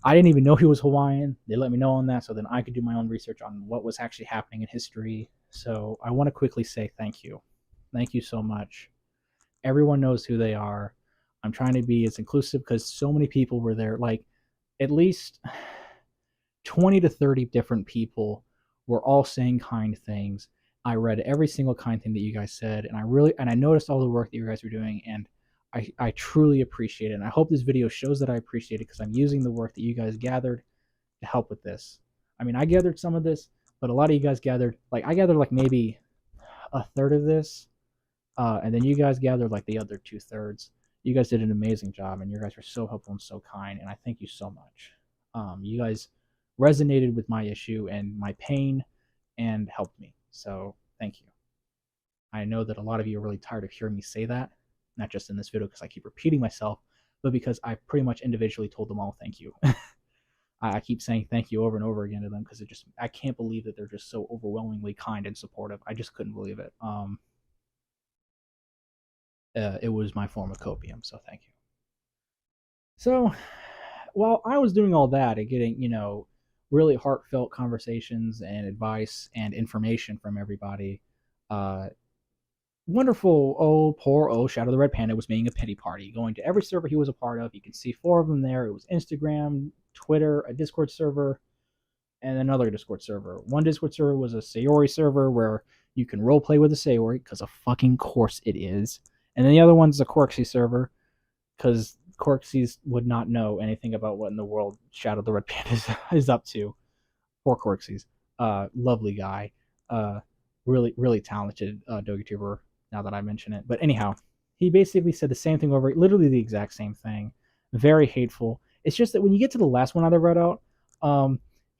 I didn't even know he was Hawaiian. They let me know on that, so then I could do my own research on what was actually happening in history. So I want to quickly say thank you. Thank you so much. Everyone knows who they are. I'm trying to be as inclusive because so many people were there. Like at least 20 to 30 different people were all saying kind things. I read every single kind thing that you guys said, and I noticed all the work that you guys were doing, and I truly appreciate it. And I hope this video shows that I appreciate it, because I'm using the work that you guys gathered to help with this. I mean, I gathered some of this, but a lot of you guys gathered, I gathered maybe a third of this, and then you guys gathered the other 2/3. You guys did an amazing job, and you guys were so helpful and so kind, and I thank you so much. You guys resonated with my issue and my pain and helped me. So thank you. I know that a lot of you are really tired of hearing me say that, not just in this video because I keep repeating myself, but because I pretty much individually told them all thank you. I keep saying thank you over and over again to them because I can't believe that they're just so overwhelmingly kind and supportive. I just couldn't believe it. It was my form of copium, so thank you. So while I was doing all that and getting, really heartfelt conversations and advice and information from everybody, wonderful poor Shadow the Red Panda was being a pity party, going to every server he was a part of. You can see 4 of them there. It was Instagram, Twitter, a Discord server, and another Discord server. One Discord server was a Sayori server where you can roleplay with a Sayori, because of fucking course it is. And then the other one's a Corksy server, because Corksies would not know anything about what in the world Shadow the Red Panda is up to. Poor Corksies. Lovely guy. Really, really talented dokituber, now that I mention it. But anyhow, he basically said the same thing over, literally the exact same thing. Very hateful. It's just that when you get to the last one I read out,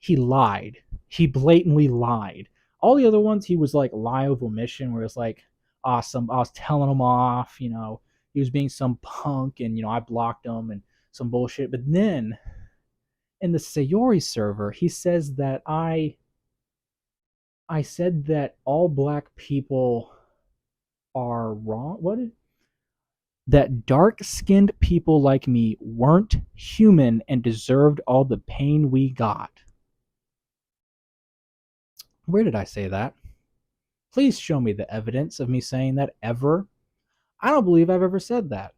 he lied. He blatantly lied. All the other ones, he was lie of omission, where it's awesome. I was telling him off, he was being some punk, and I blocked him and some bullshit. But then in the Sayori server, he says that I said that all black people are wrong. That dark-skinned people like me weren't human and deserved all the pain we got. Where did I say that? Please show me the evidence of me saying that ever. I don't believe I've ever said that.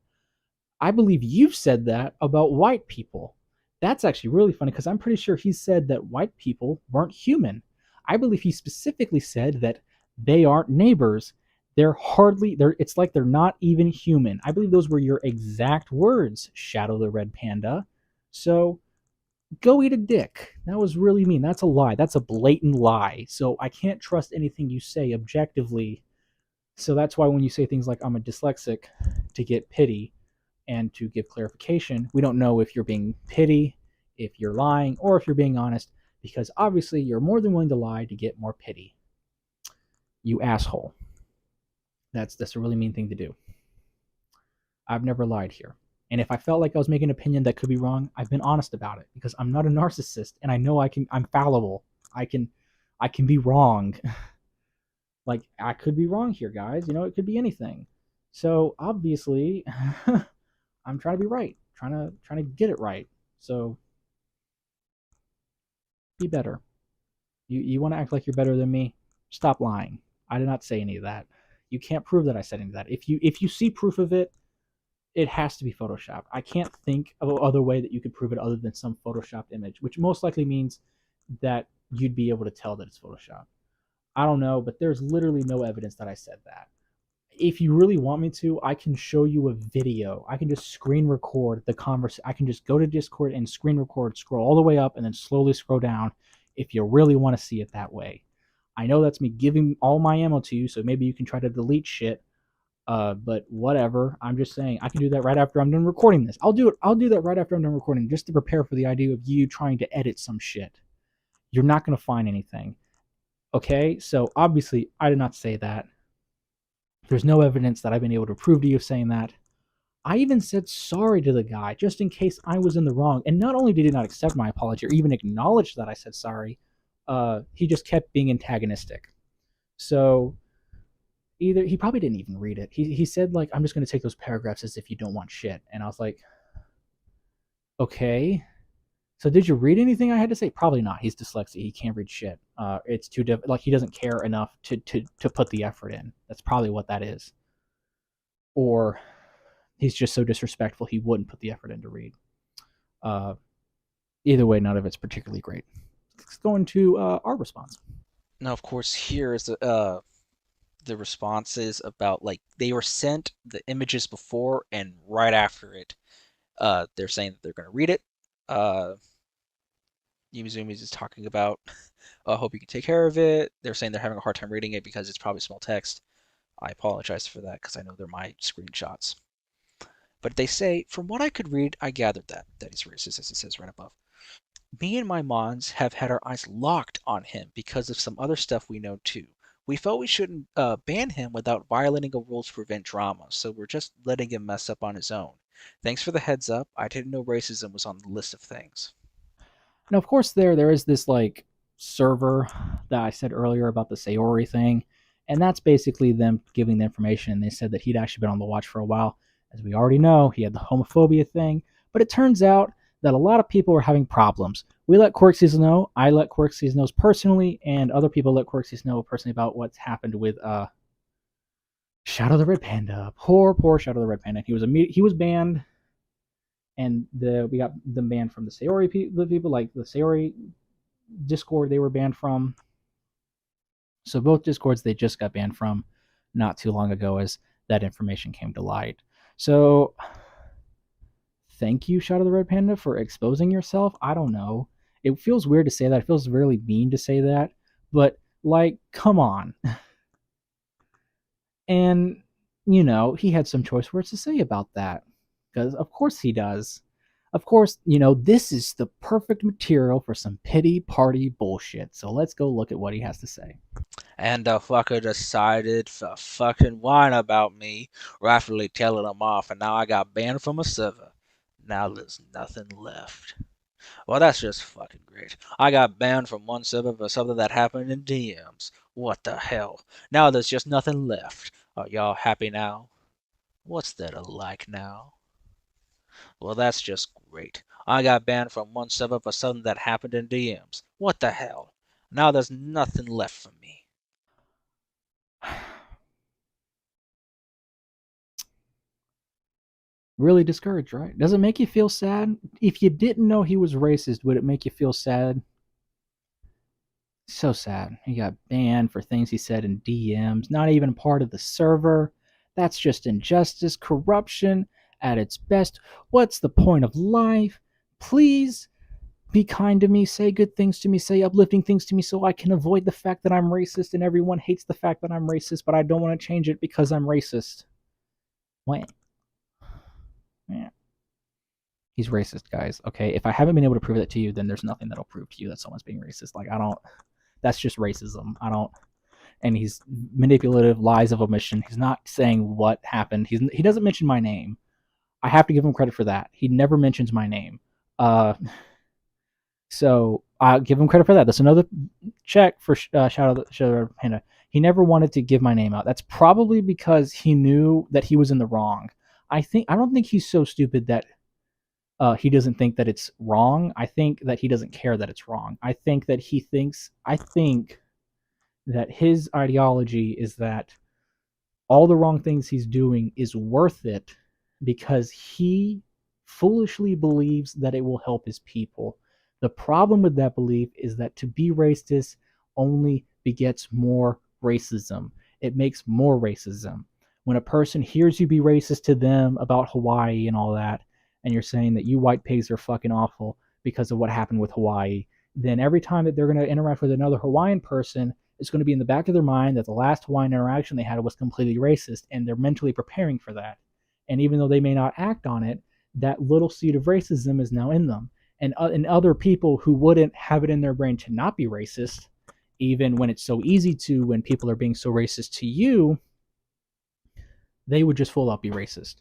I believe you've said that about white people. That's actually really funny because I'm pretty sure he said that white people weren't human. I believe he specifically said that they aren't neighbors. It's like they're not even human. I believe those were your exact words, Shadow the Red Panda. So go eat a dick. That was really mean. That's a lie. That's a blatant lie. So I can't trust anything you say objectively. So that's why when you say things like I'm a dyslexic to get pity and to give clarification, we don't know if you're being pity, if you're lying, or if you're being honest, because obviously you're more than willing to lie to get more pity. You asshole. That's a really mean thing to do. I've never lied here. And if I felt like I was making an opinion that could be wrong, I've been honest about it because I'm not a narcissist and I know I'm fallible. I can be wrong. Like I could be wrong here, guys. It could be anything. So obviously I'm trying to be right, trying to get it right. So be better. You want to act like you're better than me? Stop lying. I did not say any of that. You can't prove that I said any of that. If you see proof of it, it has to be Photoshopped. I can't think of other way that you could prove it other than some Photoshopped image, which most likely means that you'd be able to tell that it's Photoshopped. I don't know, but there's literally no evidence that I said that. If you really want me to, I can show you a video. I can just screen record the conversation. I can just go to Discord and screen record, scroll all the way up, and then slowly scroll down if you really want to see it that way. I know that's me giving all my ammo to you, so maybe you can try to delete shit. But whatever. I'm just saying I can do that right after I'm done recording this. I'll do it. I'll do that right after I'm done recording, just to prepare for the idea of you trying to edit some shit. You're not gonna find anything. Okay? So obviously I did not say that. There's no evidence that I've been able to prove to you of saying that. I even said sorry to the guy just in case I was in the wrong. And not only did he not accept my apology or even acknowledge that I said sorry, he just kept being antagonistic. So either he probably didn't even read it. He said like I'm just going to take those paragraphs as if you don't want shit. And I was like, okay. So did you read anything I had to say? Probably not. He's dyslexic. He can't read shit. It's too like he doesn't care enough to put the effort in. That's probably what that is. Or he's just so disrespectful he wouldn't put the effort in to read. Either way, none of it's particularly great. Let's go into our response. Now, of course, here is the responses about like they were sent the images before and right after it. They're saying that they're going to read it. Yumizumi's is talking about, I hope you can take care of it. They're saying they're having a hard time reading it because it's probably small text. I apologize for that because I know they're my screenshots. But they say, from what I could read, I gathered that he's racist, as it says right above. Me and my mons have had our eyes locked on him because of some other stuff we know too. We felt we shouldn't ban him without violating a rule to prevent drama, so we're just letting him mess up on his own. Thanks for the heads up. I didn't know racism was on the list of things. Now, of course, there is this like server that I said earlier about the Sayori thing, and that's basically them giving the information. And they said that he'd actually been on the watch for a while. As we already know, he had the homophobia thing, but it turns out that a lot of people were having problems. We let Quirksies know. I let Quirksies know personally, and other people let Quirksies know personally about what's happened with Shadow the Red Panda. Poor Shadow the Red Panda. He was banned, and we got them banned from the Sayori people, like the Sayori Discord they were banned from. So both Discords they just got banned from not too long ago as that information came to light. So thank you, Shadow the Red Panda, for exposing yourself. I don't know. It feels weird to say that. It feels really mean to say that. But, like, come on. And, he had some choice words to say about that. Because, of course, he does. Of course, this is the perfect material for some pity party bullshit. So let's go look at what he has to say. And the fucker decided to fucking whine about me, rightfully telling him off, and now I got banned from a server. Now there's nothing left. Well, that's just fucking great. I got banned from one server for something that happened in DMs. What the hell? Now there's just nothing left. Are y'all happy now? What's there to like now? Well, that's just great. I got banned from one server for something that happened in DMs. What the hell? Now there's nothing left for me. Really discouraged, right? Does it make you feel sad? If you didn't know he was racist, would it make you feel sad? So sad. He got banned for things he said in DMs, not even part of the server. That's just injustice, corruption at its best. What's the point of life? Please be kind to me, say good things to me, say uplifting things to me so I can avoid the fact that I'm racist and everyone hates the fact that I'm racist, but I don't want to change it because I'm racist. What? Yeah. He's racist, guys. Okay, if I haven't been able to prove that to you, then there's nothing that'll prove to you that someone's being racist. Like, I don't. That's just racism. I don't. And he's manipulative, lies of omission. He's not saying what happened. He doesn't mention my name. I have to give him credit for that. He never mentions my name. So I'll give him credit for that. That's another check for Shadow the Red Panda. He never wanted to give my name out. That's probably because he knew that he was in the wrong. I don't think he's so stupid that he doesn't think that it's wrong. I think that he doesn't care that it's wrong. I think that his ideology is that all the wrong things he's doing is worth it because he foolishly believes that it will help his people. The problem with that belief is that to be racist only begets more racism. It makes more racism. When a person hears you be racist to them about Hawaii and all that, and you're saying that you white pigs are fucking awful because of what happened with Hawaii, then every time that they're going to interact with another Hawaiian person, it's going to be in the back of their mind that the last Hawaiian interaction they had was completely racist, and they're mentally preparing for that. And even though they may not act on it, that little seed of racism is now in them. And other people who wouldn't have it in their brain to not be racist, even when it's so easy to, when people are being so racist to you, they would just full out be racist.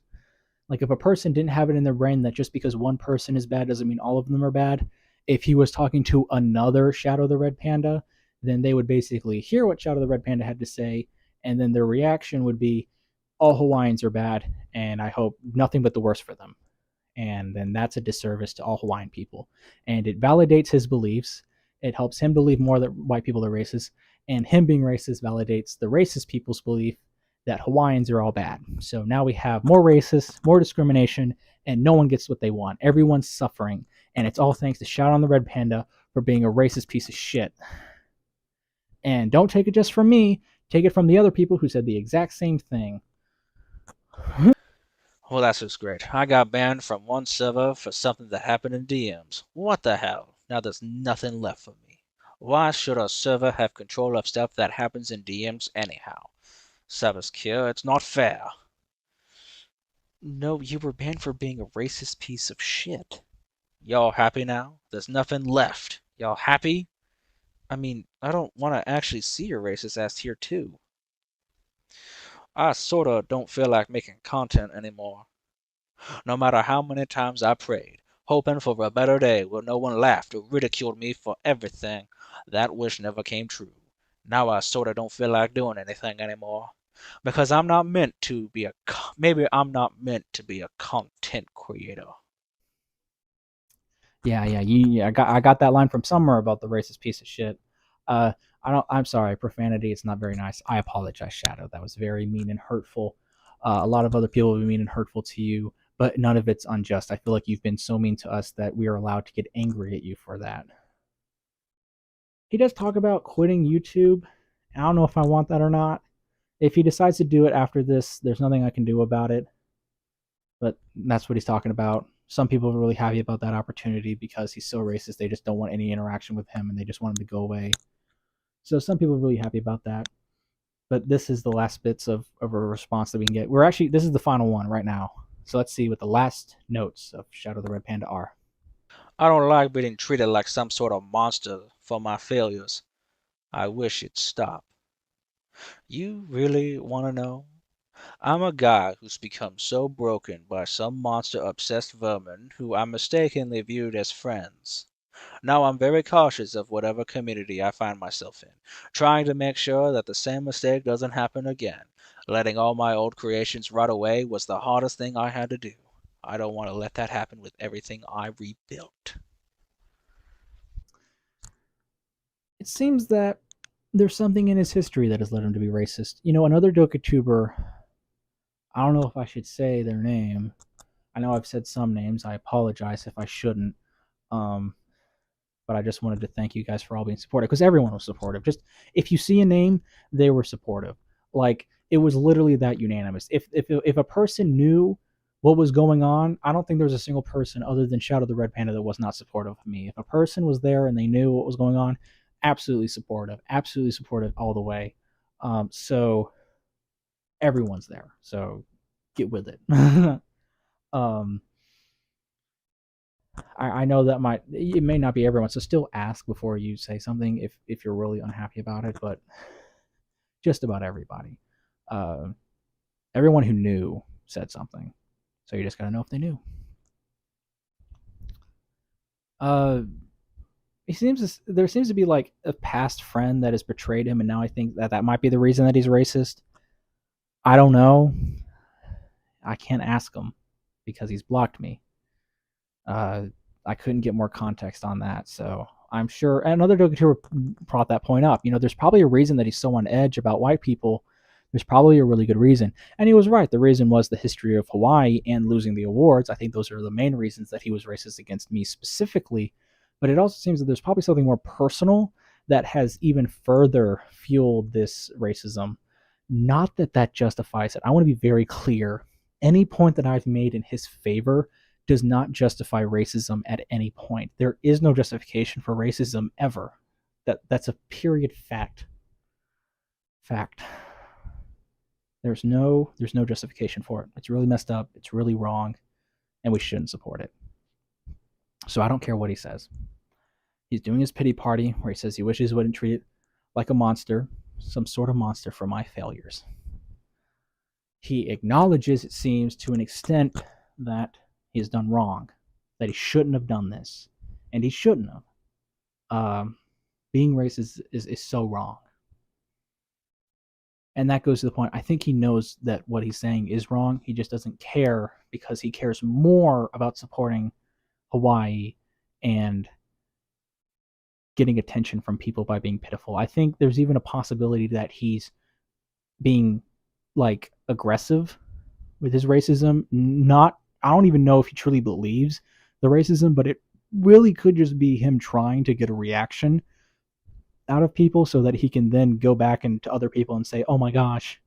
Like if a person didn't have it in their brain that just because one person is bad doesn't mean all of them are bad, if he was talking to another Shadow the Red Panda, then they would basically hear what Shadow the Red Panda had to say, and then their reaction would be, all Hawaiians are bad, and I hope nothing but the worst for them. And then that's a disservice to all Hawaiian people. And it validates his beliefs. It helps him believe more that white people are racist, and him being racist validates the racist people's belief that Hawaiians are all bad. So now we have more racists, more discrimination, and no one gets what they want. Everyone's suffering, and it's all thanks to Shadow the Red Panda for being a racist piece of shit. And don't take it just from me, take it from the other people who said the exact same thing. Well, that's just great. I got banned from one server for something that happened in DMs. What the hell? Now there's nothing left for me. Why should a server have control of stuff that happens in DMs anyhow? Servers care, it's not fair. No, you were banned for being a racist piece of shit. Y'all happy now? There's nothing left. Y'all happy? I mean, I don't want to actually see your racist ass here too. I sorta don't feel like making content anymore. No matter how many times I prayed, hoping for a better day where no one laughed or ridiculed me for everything, that wish never came true. Now I sorta don't feel like doing anything anymore. Because I'm not meant to be a maybe I'm not meant to be a content creator. Yeah. I got that line from somewhere about the racist piece of shit. Uh, I don't. I'm sorry. Profanity. It's not very nice. I apologize, Shadow. That was very mean and hurtful. A lot of other people will be mean and hurtful to you, but none of it's unjust. I feel like you've been so mean to us that we are allowed to get angry at you for that. He does talk about quitting YouTube. I don't know if I want that or not. If he decides to do it after this, there's nothing I can do about it. But that's what he's talking about. Some people are really happy about that opportunity because he's so racist. They just don't want any interaction with him and they just want him to go away. So some people are really happy about that. But this is the last bits of a response that we can get. This is the final one right now. So let's see what the last notes of Shadow the Red Panda are. I don't like being treated like some sort of monster for my failures. I wish it'd stop. You really want to know? I'm a guy who's become so broken by some monster obsessed vermin who I mistakenly viewed as friends. Now I'm very cautious of whatever community I find myself in, trying to make sure that the same mistake doesn't happen again. Letting all my old creations rot away was the hardest thing I had to do. I don't want to let that happen with everything I rebuilt. It seems that there's something in his history that has led him to be racist. Another dokituber, I don't know if I should say their name. I know I've said some names. I apologize if I shouldn't. Um, but I just wanted to thank you guys for all being supportive, because everyone was supportive. Just if you see a name, they were supportive. Like, it was literally that unanimous. If a person knew what was going on, I don't think there was a single person other than Shadow the Red Panda that was not supportive of me. If a person was there and they knew what was going on, absolutely supportive all the way. So everyone's there. So get with it. um, I know that it may not be everyone, so still ask before you say something if you're really unhappy about it. But just about everybody, uh, everyone who knew said something. So you just gotta know if they knew. Uh, there seems to be like a past friend that has betrayed him, and now I think that might be the reason that he's racist. I don't know. I can't ask him because he's blocked me. Uh, I couldn't get more context on that, so I'm sure another dokituber brought that point up. There's probably a reason that he's so on edge about white people. There's probably a really good reason, and he was right. The reason was the history of Hawaii and losing the awards. I think those are the main reasons that he was racist against me specifically. But it also seems that there's probably something more personal that has even further fueled this racism. Not that that justifies it. I want to be very clear. Any point that I've made in his favor does not justify racism at any point. There is no justification for racism ever. That's a period fact. Fact. There's no justification for it. It's really messed up. It's really wrong, and we shouldn't support it. So I don't care what he says. He's doing his pity party where he says he wishes he wouldn't treat it like a monster, some sort of monster for my failures. He acknowledges, it seems, to an extent that he has done wrong, that he shouldn't have done this, and he shouldn't have. Being racist is so wrong. And that goes to the point, I think he knows that what he's saying is wrong. He just doesn't care because he cares more about supporting Hawaii and getting attention from people by being pitiful. I think there's even a possibility that he's being like aggressive with his racism. I don't even know if he truly believes the racism, but it really could just be him trying to get a reaction out of people so that he can then go back into other people and say, oh my gosh,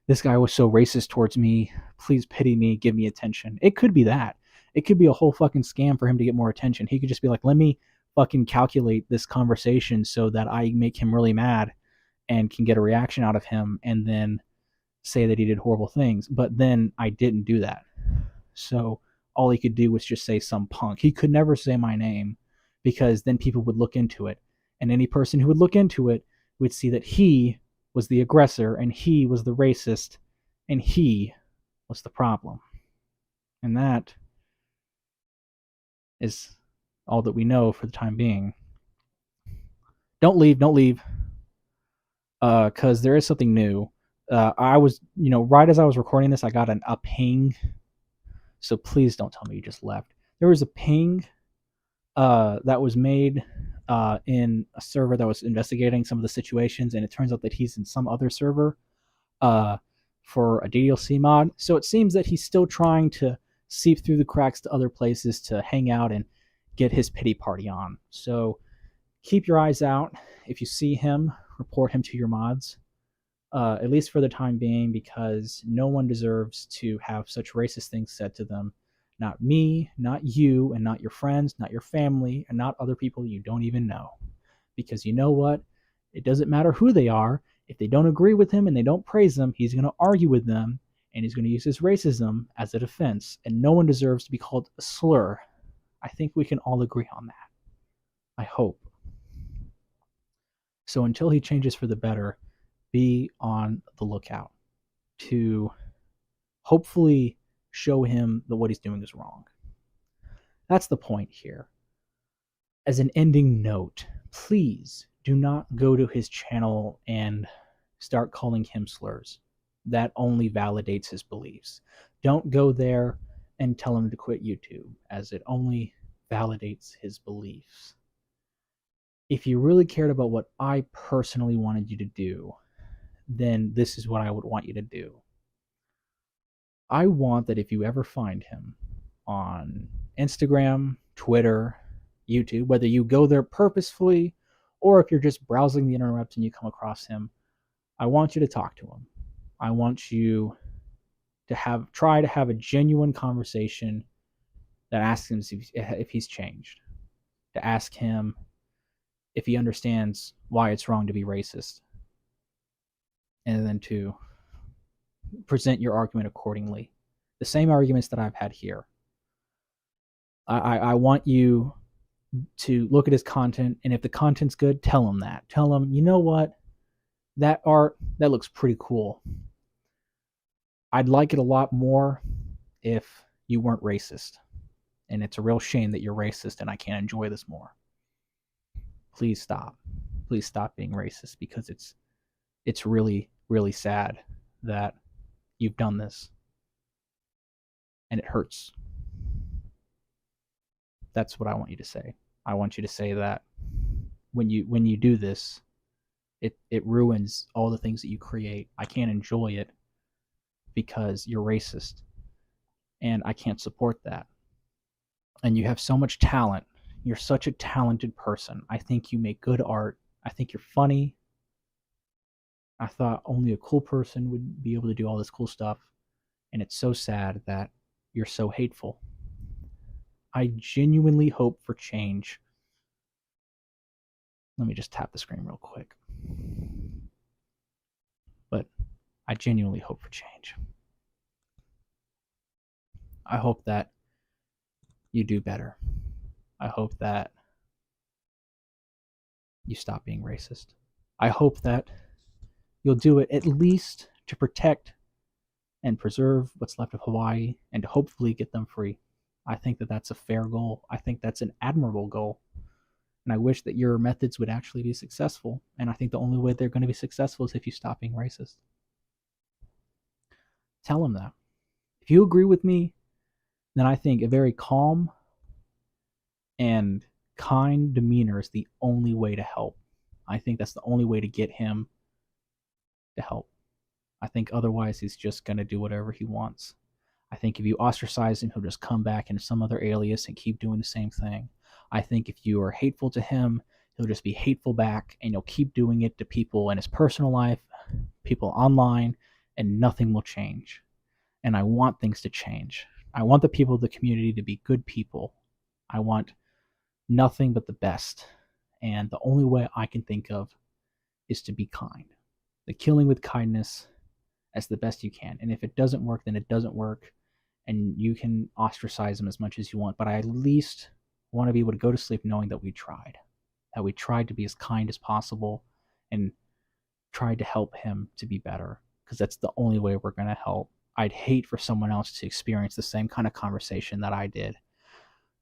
this guy was so racist towards me. Please pity me, give me attention. It could be that. It could be a whole fucking scam for him to get more attention. He could just be like, let me fucking calculate this conversation so that I make him really mad and can get a reaction out of him and then say that he did horrible things. But then I didn't do that. So all he could do was just say some punk. He could never say my name because then people would look into it. And any person who would look into it would see that he was the aggressor and he was the racist and he was the problem. And that is all that we know for the time being. Don't leave. Because there is something new. I was, right as I was recording this, I got a ping. So please don't tell me you just left. There was a ping that was made in a server that was investigating some of the situations, and it turns out that he's in some other server for a DDLC mod. So it seems that he's still trying to seep through the cracks to other places to hang out and get his pity party on. So keep your eyes out. If you see him, report him to your mods, at least for the time being, because no one deserves to have such racist things said to them. Not me, not you, and not your friends, not your family, and not other people you don't even know. Because you know what? It doesn't matter who they are. If they don't agree with him and they don't praise him, he's going to argue with them, and he's going to use his racism as a defense. And no one deserves to be called a slur. I think we can all agree on that. I hope. So until he changes for the better, be on the lookout to hopefully show him that what he's doing is wrong. That's the point here. As an ending note, please do not go to his channel and start calling him slurs. That only validates his beliefs. Don't go there and tell him to quit YouTube, as it only validates his beliefs. If you really cared about what I personally wanted you to do, then this is what I would want you to do. I want that if you ever find him on Instagram, Twitter, YouTube, whether you go there purposefully or if you're just browsing the interwebs and you come across him, I want you to talk to him. I want you to try to have a genuine conversation that asks him if he's changed, to ask him if he understands why it's wrong to be racist, and then to present your argument accordingly. The same arguments that I've had here. I want you to look at his content, and if the content's good, tell him that. Tell him, you know what? That art, that looks pretty cool. I'd like it a lot more if you weren't racist. And it's a real shame that you're racist and I can't enjoy this more. Please stop. Please stop being racist, because it's really, really sad that you've done this. And it hurts. That's what I want you to say. I want you to say that when you do this, it ruins all the things that you create. I can't enjoy it because you're racist, and I can't support that. And you have so much talent. You're such a talented person. I think you make good art. I think you're funny. I thought only a cool person would be able to do all this cool stuff, and it's so sad that you're so hateful. I genuinely hope for change. Let me just tap the screen real quick. But I genuinely hope for change. I hope that you do better. I hope that you stop being racist. I hope that you'll do it at least to protect and preserve what's left of Hawaii and to hopefully get them free. I think that that's a fair goal. I think that's an admirable goal. And I wish that your methods would actually be successful. And I think the only way they're going to be successful is if you stop being racist. Tell them that. If you agree with me, then I think a very calm and kind demeanor is the only way to help. I think that's the only way to get him to help. I think otherwise he's just going to do whatever he wants. I think if you ostracize him, he'll just come back in some other alias and keep doing the same thing. I think if you are hateful to him, he'll just be hateful back, and he'll keep doing it to people in his personal life, people online, and nothing will change. And I want things to change. I want the people of the community to be good people. I want nothing but the best. And the only way I can think of is to be kind. The killing with kindness as the best you can. And if it doesn't work, then it doesn't work. And you can ostracize him as much as you want. But I at least want to be able to go to sleep knowing that we tried. That we tried to be as kind as possible and tried to help him to be better. Because that's the only way we're going to help. I'd hate for someone else to experience the same kind of conversation that I did.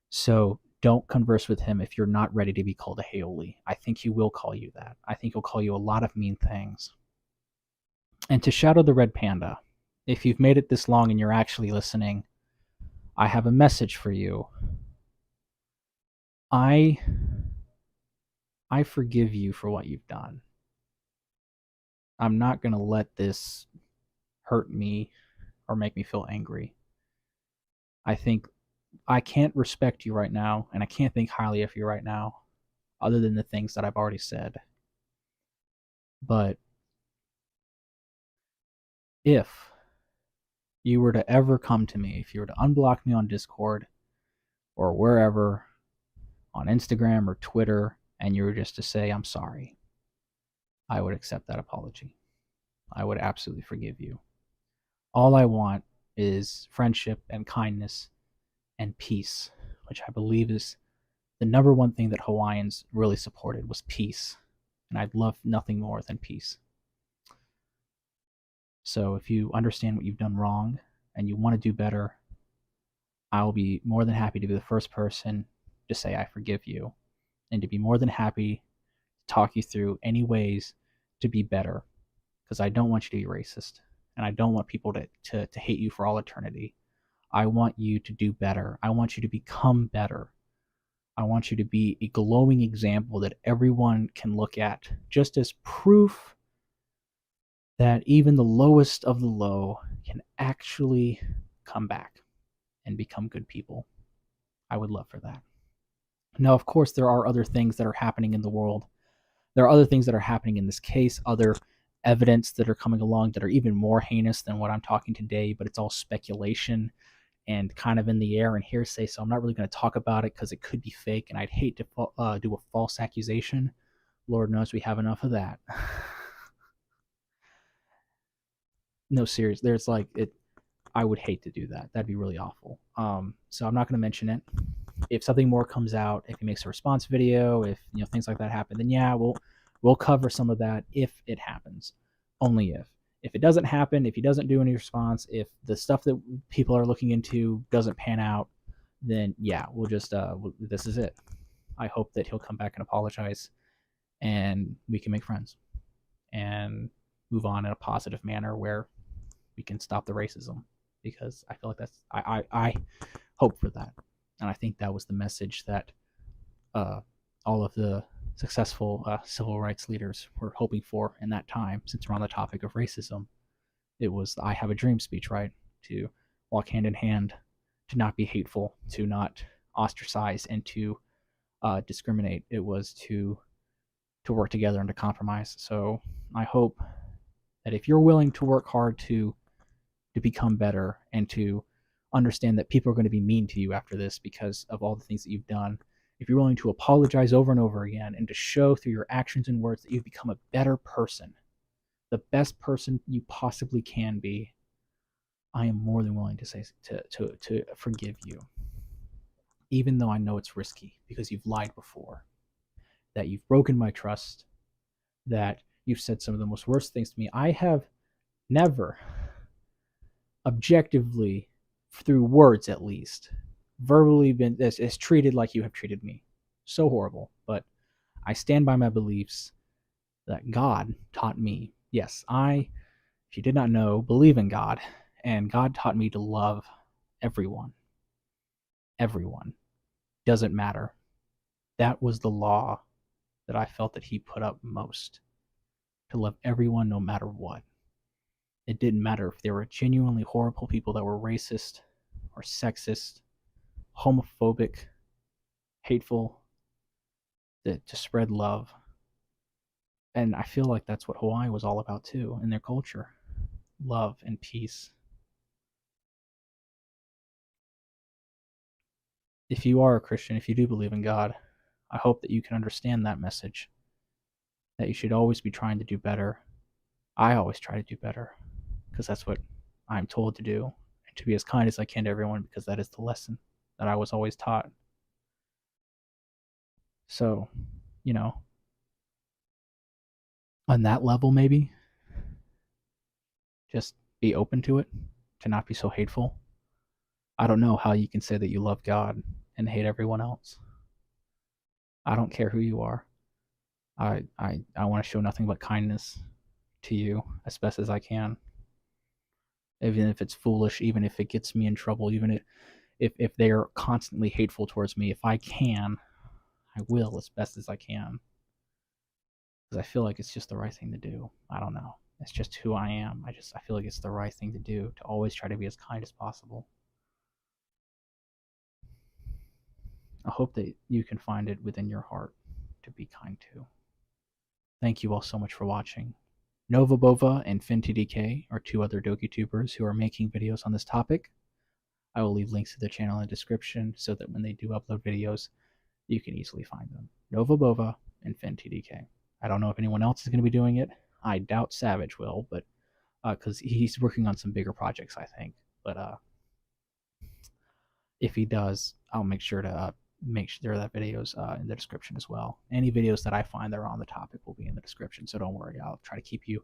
So don't converse with him if you're not ready to be called a Haole. I think he will call you that. I think he'll call you a lot of mean things. And to Shadow the Red Panda, if you've made it this long and you're actually listening, I have a message for you. I forgive you for what you've done. I'm not going to let this hurt me or make me feel angry. I think I can't respect you right now, and I can't think highly of you right now, other than the things that I've already said. But if you were to ever come to me, if you were to unblock me on Discord or wherever, on Instagram or Twitter, and you were just to say, I'm sorry, I would accept that apology. I would absolutely forgive you. All I want is friendship and kindness and peace, which I believe is the number one thing that Hawaiians really supported was peace. And I'd love nothing more than peace. So if you understand what you've done wrong and you want to do better, I'll be more than happy to be the first person to say I forgive you. and to be more than happy to talk you through any ways to be better, because I don't want you to be racist, and I don't want people to hate you for all eternity. I want you to do better. I want you to become better. I want you to be a glowing example that everyone can look at, just as proof that even the lowest of the low can actually come back and become good people. I would love for that. Now, of course, there are other things that are happening in the world. There are other things that are happening in this case, other evidence that are coming along that are even more heinous than what I'm talking today, but it's all speculation and kind of in the air and hearsay, so I'm not really going to talk about it because it could be fake, and I'd hate to do a false accusation. Lord knows we have enough of that. No, serious. There's like it. I would hate to do that. That'd be really awful. So I'm not going to mention it. If something more comes out, if he makes a response video, if things like that happen, then yeah, we'll cover some of that if it happens. Only if. If it doesn't happen, if he doesn't do any response, if the stuff that people are looking into doesn't pan out, then yeah, we'll just this is it. I hope that he'll come back and apologize, and we can make friends and move on in a positive manner where we can stop the racism, because I feel like that's I hope for that, and I think that was the message that all of the successful civil rights leaders were hoping for in that time. Since we're on the topic of racism, it was the "I have a dream" speech, right? To walk hand in hand, to not be hateful, to not ostracize, and to discriminate. It was to work together and to compromise. So I hope that if you're willing to work hard to become better and to understand that people are going to be mean to you after this because of all the things that you've done, if you're willing to apologize over and over again and to show through your actions and words that you've become a better person, the best person you possibly can be, I am more than willing to say to forgive you, even though I know it's risky because you've lied before, that you've broken my trust, that you've said some of the most worst things to me. I have never objectively, through words at least, verbally been as treated like you have treated me. So horrible. But I stand by my beliefs that God taught me. Yes, I, if you did not know, believe in God, and God taught me to love everyone. Everyone. Doesn't matter. That was the law that I felt that he put up most. To love everyone no matter what. It didn't matter if they were genuinely horrible people that were racist or sexist, homophobic, hateful, to spread love. And I feel like that's what Hawaii was all about too, in their culture. Love and peace. If you are a Christian, if you do believe in God, I hope that you can understand that message. That you should always be trying to do better. I always try to do better, because that's what I'm told to do, and to be as kind as I can to everyone, because that is the lesson that I was always taught. So, on that level, maybe just be open to it, to not be so hateful. I don't know how you can say that you love God and hate everyone else. I don't care who you are. I want to show nothing but kindness to you as best as I can. Even if it's foolish, even if it gets me in trouble, even if they are constantly hateful towards me, if I can, I will as best as I can. Because I feel like it's just the right thing to do. I don't know. It's just who I am. I feel like it's the right thing to do, to always try to be as kind as possible. I hope that you can find it within your heart to be kind to. Thank you all so much for watching. NovaBowva and FinTDK are two other dokitubers who are making videos on this topic. I will leave links to their channel in the description so that when they do upload videos, you can easily find them. NovaBowva and FinTDK. I don't know if anyone else is going to be doing it. I doubt Savage will, but because he's working on some bigger projects, I think. But if he does, I'll make sure to make sure that video's in the description as well. Any videos that I find that are on the topic will be in the description, so don't worry. I'll try to keep you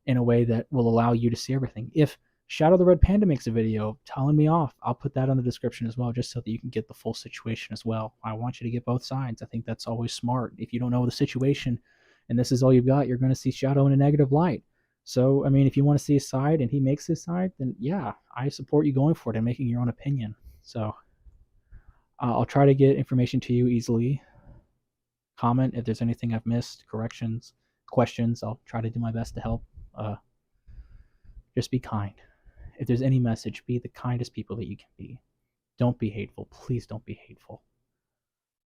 in a way that will allow you to see everything. If Shadow the Red Panda makes a video telling me off. I'll put that on the description as well, just so that you can get the full situation as well. I want you to get both sides. I think that's always smart. If you don't know the situation and this is all you've got, you're going to see Shadow in a negative light. So, I mean, if you want to see his side and he makes his side, then yeah, I support you going for it and making your own opinion. So, I'll try to get information to you easily. Comment if there's anything I've missed, corrections, questions. I'll try to do my best to help. Just be kind. If there's any message, be the kindest people that you can be. Don't be hateful. Please don't be hateful.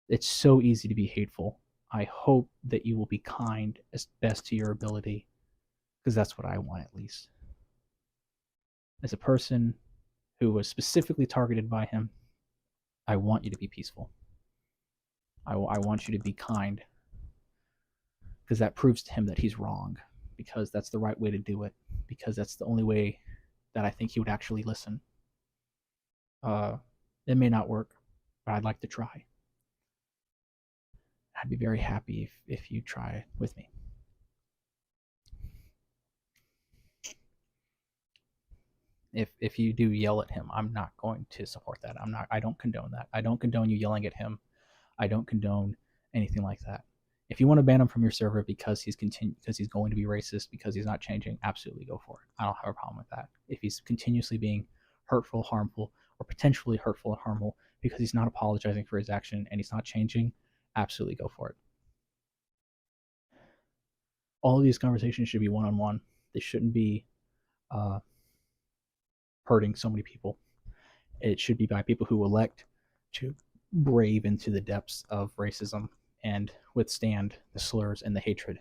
It's so easy to be hateful. I hope that you will be kind as best to your ability, because that's what I want, at least. As a person who was specifically targeted by him, I want you to be peaceful. I want you to be kind, because that proves to him that he's wrong, because that's the right way to do it, because that's the only way that I think he would actually listen. It may not work, but I'd like to try. I'd be very happy if you try with me. If you do yell at him, I'm not going to support that. I don't condone that. I don't condone you yelling at him. I don't condone anything like that. If you want to ban him from your server because he's going to be racist, because he's not changing, absolutely go for it. I don't have a problem with that. If he's continuously being hurtful, harmful, or potentially hurtful and harmful because he's not apologizing for his action and he's not changing, absolutely go for it. All of these conversations should be one-on-one. They shouldn't be hurting so many people. It should be by people who elect to brave into the depths of racism and withstand the slurs and the hatred.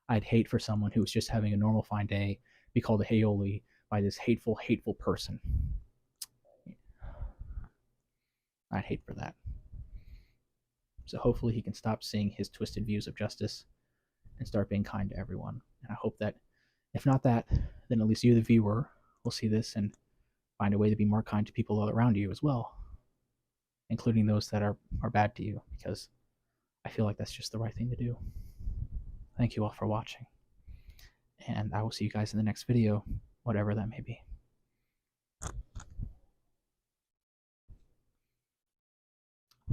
I'd hate for someone who was just having a normal fine day be called a Haole by this hateful, hateful person. I'd hate for that. So hopefully he can stop seeing his twisted views of justice and start being kind to everyone. And I hope that, if not that, then at least you, the viewer, will see this and find a way to be more kind to people around you as well, including those that are bad to you, because I feel like that's just the right thing to do. Thank you all for watching, and I will see you guys in the next video, whatever that may be.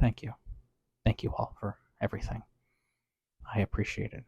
Thank you. Thank you all for everything. I appreciate it.